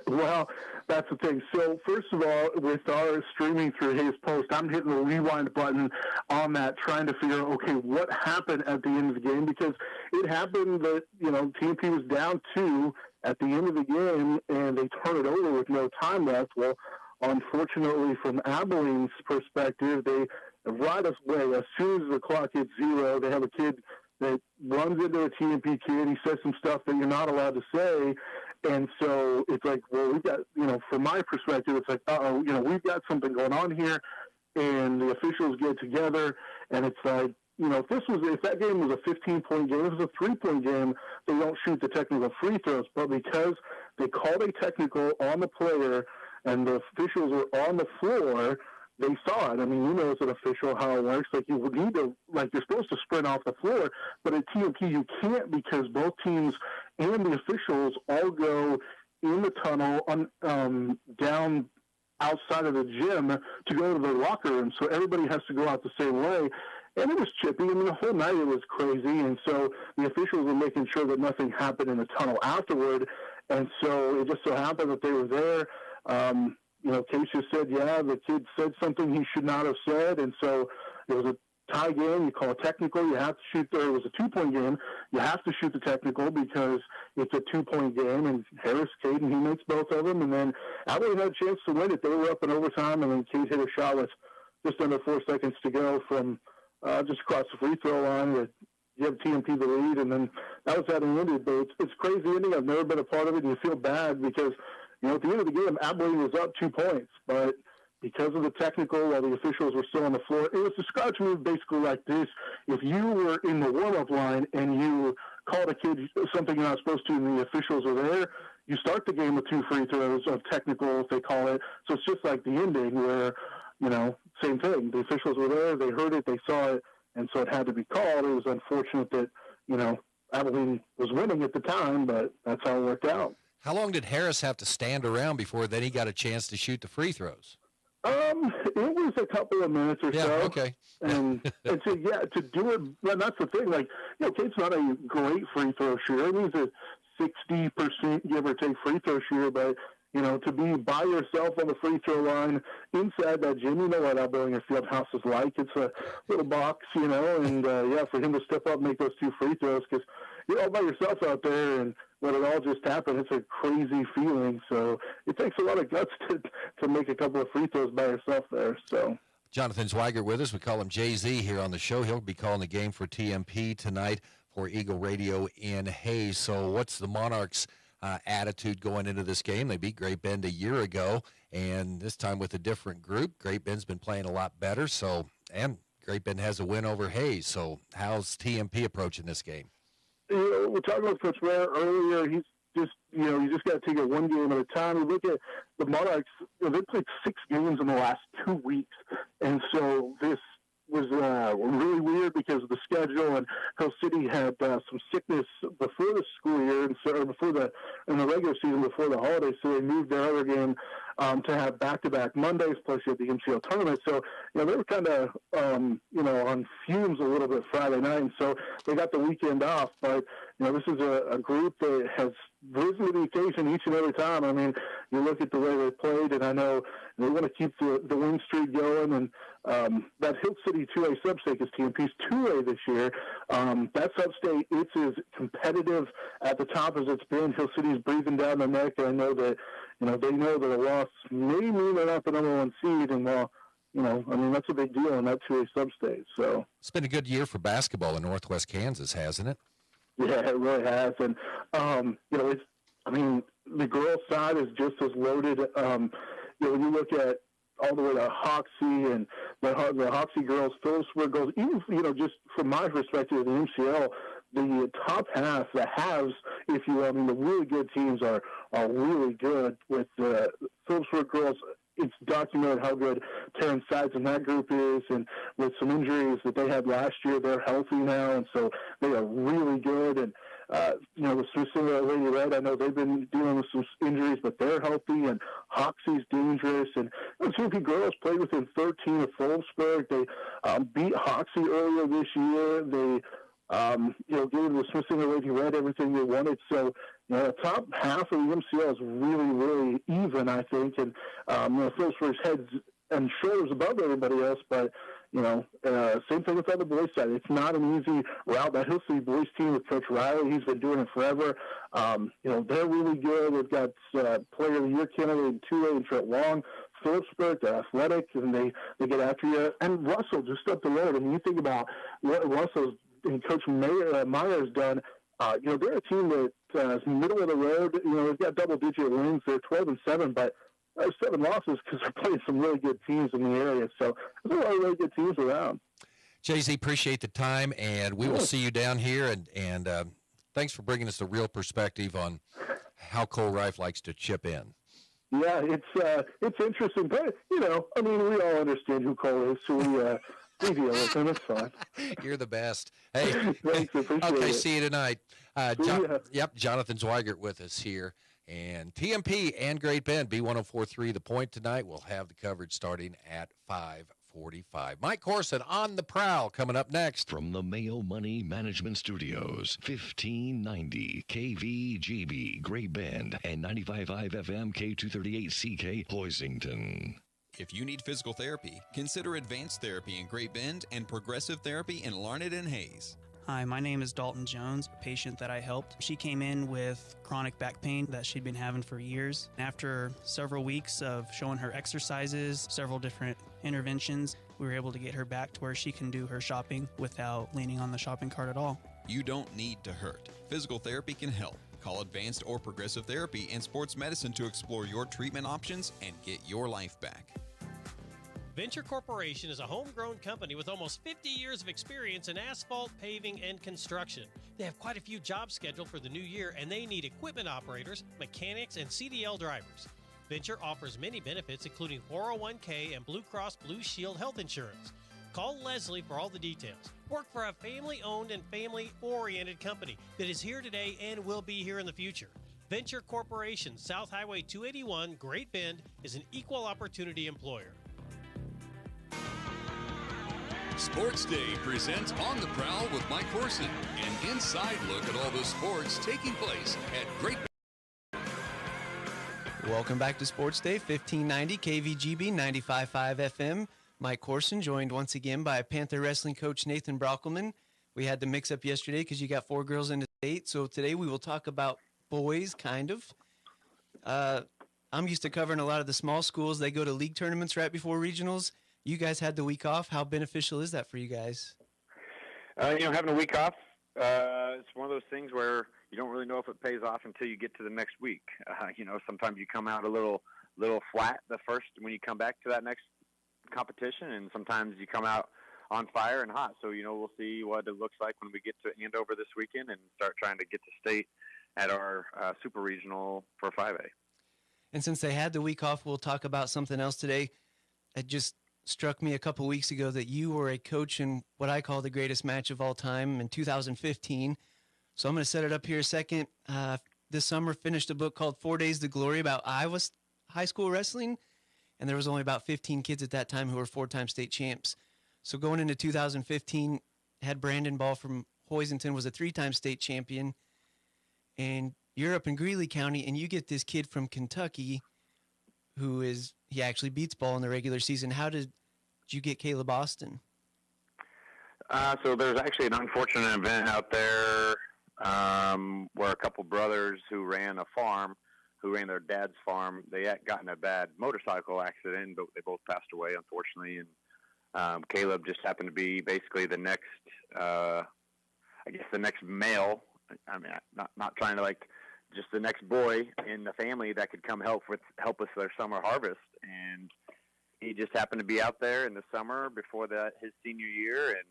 W: Well, that's the thing. So first of all, with our streaming through Hays Post, I'm hitting the rewind button on that, trying to figure out, okay, what happened at the end of the game, because it happened that, TMP was down 2 at the end of the game, and they turn it over with no time left. Well, unfortunately, from Abilene's perspective, they right away, as soon as the clock hits 0, they have a kid that runs into a TMP kid. He says some stuff that you're not allowed to say. And so it's like, well, we've got, from my perspective, it's like, we've got something going on here. And the officials get together, and it's like, if that game was a 15-point game, if it was a 3-point game, they don't shoot the technical free throws. But because they called a technical on the player and the officials were on the floor, they saw it. I mean, as an official how it works. Like, you would need to, you're supposed to sprint off the floor, but at TMP you can't, because both teams and the officials all go in the tunnel down outside of the gym to go to the locker room. So everybody has to go out the same way. And it was chippy. I mean, the whole night it was crazy. And so the officials were making sure that nothing happened in the tunnel afterward. And so it just so happened that they were there. Case just said, the kid said something he should not have said. And so it was a tie game. You call a technical. You have to shoot. It was a 2-point game. You have to shoot the technical because it's a 2-point game. And Harris, Caden, he makes both of them. And then Abilene had a chance to win it. They were up in overtime, and then Cade hit a shot with just under 4 seconds to go from just across the free throw line to give TMP the lead. And then that was how it ended. But it's crazy ending. I've never been a part of it, and you feel bad because, at the end of the game, Abilene was up 2 points. But because of the technical, while the officials were still on the floor, it was described to me basically like this. If you were in the warm-up line and you called a kid something you're not supposed to and the officials are there, you start the game with 2 free throws of technical, if they call it. So it's just like the ending where, same thing. The officials were there, they heard it, they saw it, and so it had to be called. It was unfortunate that, Abilene was winning at the time, but that's how it worked out.
J: How long did Harris have to stand around before then he got a chance to shoot the free throws?
W: It was a couple of minutes or so.
J: Okay.
W: And to do it, well, that's the thing. Like, Cade's not a great free throw shooter. He's a 60% give or take free throw shooter, but to be by yourself on the free throw line inside that gym, you know what Abilene Fieldhouse is like. It's a little box, and for him to step up and make those 2 free throws, because you're all by yourself out there and let it all just happen. It's a crazy feeling. So it takes a lot of guts to make a couple of free throws by yourself there. So
J: Jonathan Zweigert with us. We call him Jay-Z here on the show. He'll be calling the game for TMP tonight for Eagle Radio in Hayes. So what's the Monarchs' attitude going into this game? They beat Great Bend a year ago, and this time with a different group. Great Bend's been playing a lot better, and Great Bend has a win over Hayes. So how's TMP approaching this game?
W: We're talking about Coach Ware earlier. He's just, you just got to take it one game at a time. You look at the Monarchs, they played 6 games in the last 2 weeks, and so this was really weird because of the schedule, and Hill City had some sickness before the school year, and so in the regular season before the holidays, so they moved their other game to have back-to-back Mondays, plus you had the MCL tournament. So they were kind of on fumes a little bit Friday night, and so they got the weekend off. But this is a group that has risen to the occasion each and every time. I mean, you look at the way they played, and I know they want to keep the win streak going, and that Hill City 2A sub-state is TMP's 2A this year. That sub-state, it's as competitive at the top as it's been. Hill City's breathing down the neck, and I know that, they know that a loss may mean they're not the number 1 seed, and that's a big deal in that 2A sub-state. So
J: it's been a good year for basketball in Northwest Kansas, hasn't it?
W: Yeah, it really has, and the girls' side is just as loaded. When you look at all the way to Hoxie and the Hoxie girls, Phillipsburg girls, even just from my perspective, the MCL, the top half, the halves, if you will, the really good teams are really good. With the Phillipsburg girls, it's documented how good Terrence Sides in that group is, and with some injuries that they had last year, they're healthy now, and so they are really good. And the Smithsonian Lady Red, I know they've been dealing with some injuries, but they're healthy, and Hoxie's dangerous. And the TMP girls played within 13 of Phillipsburg. They beat Hoxie earlier this year. They gave the Smithsonian Lady Red everything they wanted. So, the top half of the MCL is really, really even, I think. And, Phillipsburg's heads and shoulders above everybody else, but, same thing with on the boys' side. It's not an easy route. That Hill City boys team with Coach Riley, he's been doing it forever. They're really good. They've got Player of the Year candidate in 2A and Trent Long. Phillipsburg, they're athletic, and they get after you. And Russell, just up the road. I mean, you think about what Russell's and Coach Meyer's done. They're a team that is middle of the road. They've got double-digit wins. They're 12-7, but there's 7 losses because they're playing some really good teams in the area. So there's a lot of really good teams around.
J: Jay-Z, appreciate the time, and we will see you down here. And thanks for bringing us the real perspective on how Cole Rife likes to chip in.
W: Yeah, it's interesting, but we all understand who Cole is, so we deal with him. It's fine.
J: You're the best. Hey,
W: thanks. Appreciate
J: okay,
W: it.
J: see you tonight. Jonathan Zweigert with us here. And TMP and Great Bend, B1043 The Point tonight. We'll have the coverage starting at 5:45. Mike Corson on the prowl coming up next.
R: From the Mayo Money Management Studios, 1590 KVGB Great Bend and 95.5 FM K238CK Hoisington.
U: If you need physical therapy, consider Advanced Therapy in Great Bend and Progressive Therapy in Larned and Hayes.
A: Hi, my name is Dalton Jones, a patient that I helped. She came in with chronic back pain that she'd been having for years. After several weeks of showing her exercises, several different interventions, we were able to get her back to where she can do her shopping without leaning on the shopping cart at all.
U: You don't need to hurt. Physical therapy can help. Call Advanced or Progressive Therapy and Sports Medicine to explore your treatment options and get your life back.
Q: Venture Corporation is a homegrown company with almost 50 years of experience in asphalt, paving, and construction. They have quite a few jobs scheduled for the new year, and they need equipment operators, mechanics, and CDL drivers. Venture offers many benefits, including 401k and Blue Cross Blue Shield health insurance. Call Leslie for all the details. Work for a family-owned and family-oriented company that is here today and will be here in the future. Venture Corporation, South Highway 281, Great Bend, is an equal opportunity employer.
C: Sports Day presents On the Prowl with Mike Corson, an inside look at all the sports taking place at Great Bend.
K: Welcome back to Sports Day, 1590 KVGB 95.5 FM. Mike Corson, joined once again by Panther wrestling coach Nathan Brockelman. We had the mix-up yesterday because you got 4 girls into state, so today we will talk about boys, kind of. I'm used to covering a lot of the small schools. They go to league tournaments right before regionals. You guys had the week off. How beneficial is that for you guys?
I: Having a week off, it's one of those things where you don't really know if it pays off until you get to the next week. Sometimes you come out a little flat when you come back to that next competition, and sometimes you come out on fire and hot. So, we'll see what it looks like when we get to Andover this weekend and start trying to get to state at our super regional for 5A.
K: And since they had the week off, we'll talk about something else today. It just struck me a couple weeks ago that you were a coach in what I call the greatest match of all time in 2015. So I'm going to set it up here a second. This summer finished a book called 4 Days to Glory about Iowa high school wrestling. And there was only about 15 kids at that time who were 4-time state champs. So going into 2015, had Brandon Ball from Hoisington, was a 3-time state champion. And you're up in Greeley County, and you get this kid from Kentucky he actually beats Ball in the regular season. How did you get Caleb Austin?
I: So there's actually an unfortunate event out there where a couple brothers who ran their dad's farm, they had gotten a bad motorcycle accident, but they both passed away, unfortunately. And Caleb just happened to be basically the next, the next male. I mean, not trying to just the next boy in the family that could come help us with their summer harvest. And he just happened to be out there in the summer before his senior year, and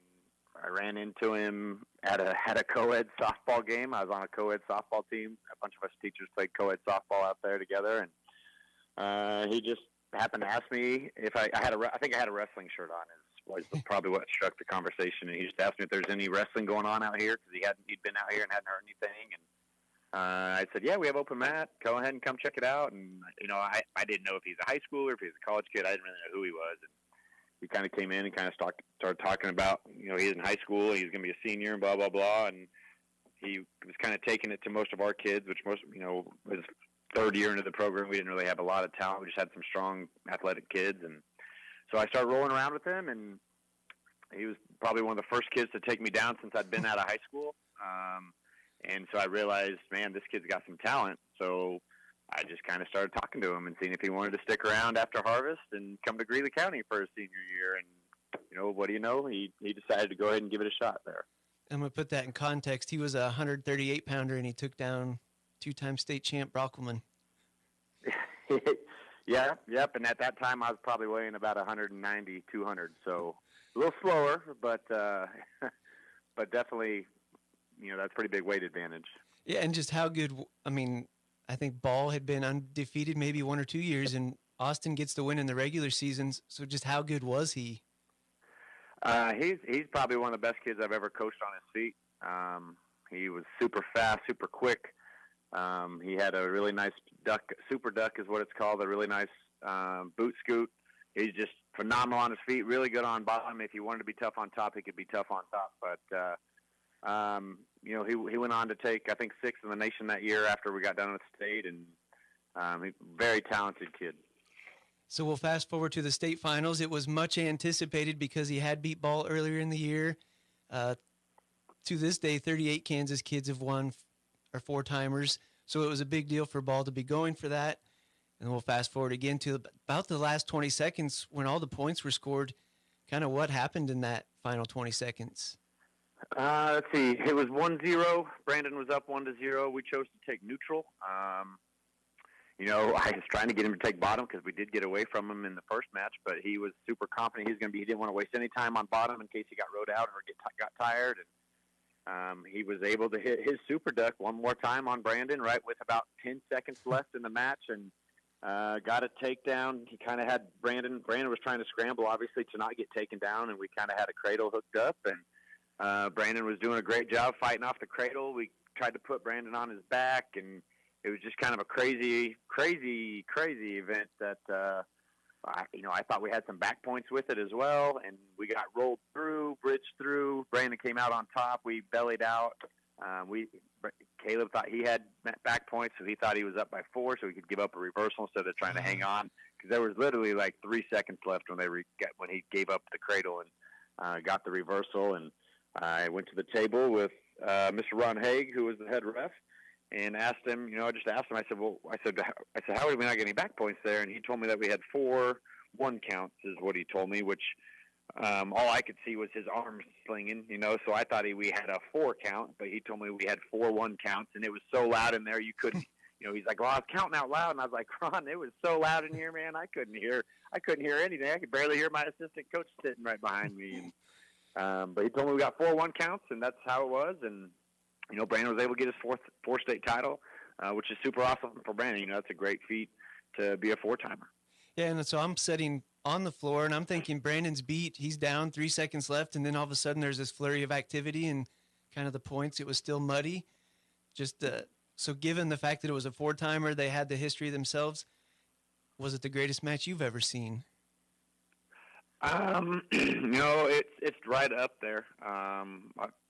I: I ran into him at a co-ed softball game. I was on a co-ed softball team. A bunch of us teachers played co-ed softball out there together, and he just happened to ask me if I think I had a wrestling shirt on. Was probably what struck the conversation, and he just asked me if there's any wrestling going on out here because he'd been out here and hadn't heard anything. And I said, yeah, we have open mat. Go ahead and come check it out. And I didn't know if he's a high schooler, if he's a college kid. I didn't really know who he was. And he kind of came in and kind of started talking about, he's in high school, he's going to be a senior, and blah, blah, blah. And he was kind of taking it to most of our kids, which was third year into the program. We didn't really have a lot of talent. We just had some strong athletic kids. And so I started rolling around with him, and he was probably one of the first kids to take me down since I'd been out of high school. And so I realized, man, this kid's got some talent. So I just kind of started talking to him and seeing if he wanted to stick around after harvest and come to Greeley County for his senior year. And, what do you know? He decided to go ahead and give it a shot there.
K: I'm going to put that in context. He was a 138-pounder, and he took down 2-time state champ Brockelman.
I: Yeah, yep. And at that time, I was probably weighing about 190, 200. So a little slower, but definitely, that's a pretty big weight advantage.
K: Yeah, and just how good, I think Ball had been undefeated maybe 1 or 2 years, and Austin gets the win in the regular seasons. So just how good was he?
I: He's probably one of the best kids I've ever coached on his feet. He was super fast, super quick. He had a really nice duck, super duck is what it's called, a really nice boot scoot. He's just phenomenal on his feet, really good on bottom. If he wanted to be tough on top, he could be tough on top. But, he went on to take, I think, 6th in the nation that year after we got done with state, and he's a very talented kid.
K: So we'll fast forward to the state finals. It was much anticipated because he had beat Ball earlier in the year. To this day, 38 Kansas kids have won, are 4-timers. So it was a big deal for Ball to be going for that. And we'll fast forward again to about the last 20 seconds when all the points were scored. Kind of what happened in that final 20 seconds?
I: Let's see. It was 1-0. Brandon was up 1-0. We chose to take neutral. I was trying to get him to take bottom because we did get away from him in the first match, but he was super confident he didn't want to waste any time on bottom in case he got rode out or got tired. And he was able to hit his super duck one more time on Brandon right with about 10 seconds left in the match and got a takedown. He kind of had Brandon was trying to scramble, obviously, to not get taken down, and we kind of had a cradle hooked up. And Brandon was doing a great job fighting off the cradle. We tried to put Brandon on his back, and it was just kind of a crazy event that, I thought we had some back points with it as well, and we got rolled through, bridged through. Brandon came out on top. We bellied out. Caleb thought he had back points, so he thought he was up by 4, so he could give up a reversal instead of trying to hang on, because there was literally like 3 seconds left when he gave up the cradle and got the reversal. And I went to the table with Mr. Ron Haig, who was the head ref, and asked him, I said, how did we not get any back points there? And he told me that we had 4 1 counts is what he told me, which all I could see was his arms slinging, so I thought we had a 4 count, but he told me we had 4 1 counts, and it was so loud in there you couldn't, he's like, well, I was counting out loud, and I was like, Ron, it was so loud in here, man, I couldn't hear anything. I could barely hear my assistant coach sitting right behind me. And, but he told me we got 4 1 counts, and that's how it was, and Brandon was able to get his fourth state title, which is super awesome for Brandon. That's a great feat to be a 4-timer.
K: Yeah, and so I'm sitting on the floor, and I'm thinking Brandon's beat. He's down, 3 seconds left, and then all of a sudden there's this flurry of activity and kind of the points. It was still muddy. So given the fact that it was a 4-timer, they had the history themselves, was it the greatest match you've ever seen?
I: It's right up there.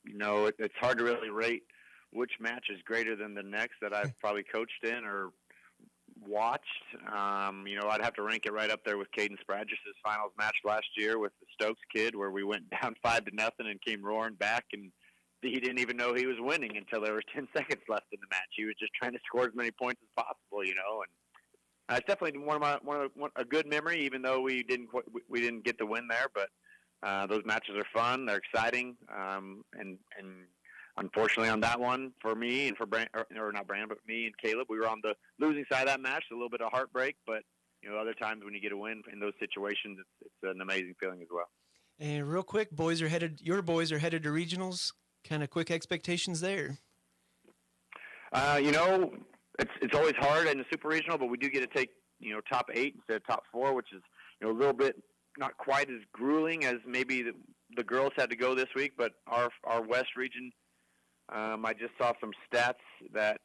I: It's hard to really rate which match is greater than the next that I've probably coached in or watched. I'd have to rank it right up there with Caden Spragis's finals match last year with the Stokes kid, where we went down 5-0 and came roaring back, and he didn't even know he was winning until there was 10 seconds left in the match. He was just trying to score as many points as possible, and it's definitely a good memory, even though we didn't get the win there. But those matches are fun, they're exciting, and unfortunately on that one for me and for not Brandon, but me and Caleb, we were on the losing side of that match. A little bit of heartbreak, but other times when you get a win in those situations, it's an amazing feeling as well. And
K: real quick, your boys are headed to regionals. Kind of quick expectations there.
I: It's always hard in the super regional, but we do get to take top 8 instead of top 4, which is a little bit not quite as grueling as maybe the girls had to go this week. But our West region, I just saw some stats that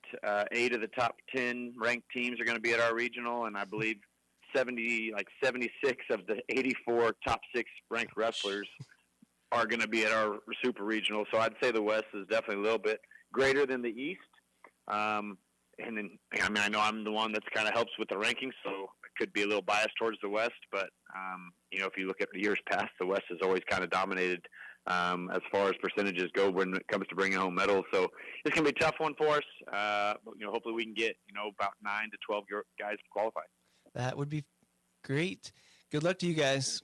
I: 8 of the top 10 ranked teams are going to be at our regional, and I believe 76 of the 84 top 6 ranked wrestlers are going to be at our super regional. So I'd say the West is definitely a little bit greater than the East. And then, I know I'm the one that's kind of helps with the rankings, so it could be a little biased towards the West. But, if you look at the years past, the West has always kind of dominated as far as percentages go when it comes to bringing home medals. So it's going to be a tough one for us. Hopefully we can get, about 9 to 12 guys qualified.
K: That would be great. Good luck to you guys.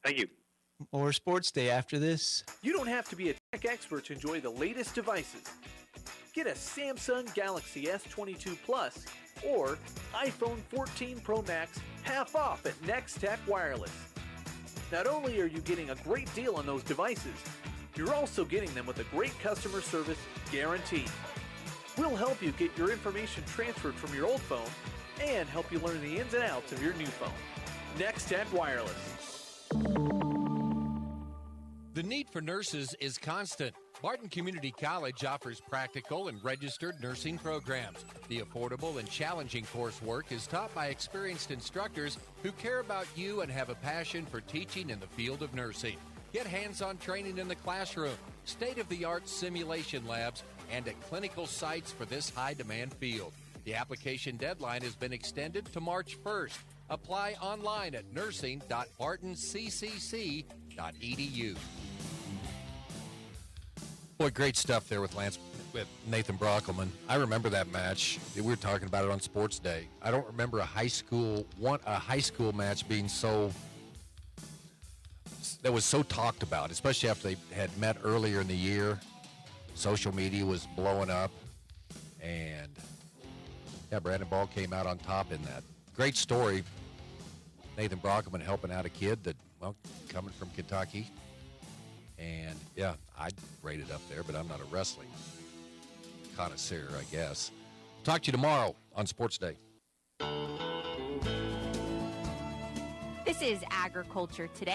I: Thank you.
K: More Sports Day after this.
P: You don't have to be a tech expert to enjoy the latest devices. Get a Samsung Galaxy S22 Plus or iPhone 14 Pro Max half off at Next Tech Wireless. Not only are you getting a great deal on those devices, you're also getting them with a great customer service guarantee. We'll help you get your information transferred from your old phone and help you learn the ins and outs of your new phone. Next Tech Wireless.
B: The need for nurses is constant. Barton Community College offers practical and registered nursing programs. The affordable and challenging coursework is taught by experienced instructors who care about you and have a passion for teaching in the field of nursing. Get hands-on training in the classroom, state-of-the-art simulation labs, and at clinical sites for this high-demand field. The application deadline has been extended to March 1st. Apply online at nursing.bartonccc.edu.
J: Boy, great stuff there with Nathan Brockelman. I remember that match. We were talking about it on Sports Day. I don't remember a high school match being that was so talked about, especially after they had met earlier in the year. Social media was blowing up, and Yeah, Brandon Ball came out on top in that. Great story. Nathan Brockman helping out a kid that, well, coming from Kentucky. And, yeah, I'd rate it up there, but I'm not a wrestling connoisseur, I guess. Talk to you tomorrow on Sports Day.
V: This is Agriculture Today.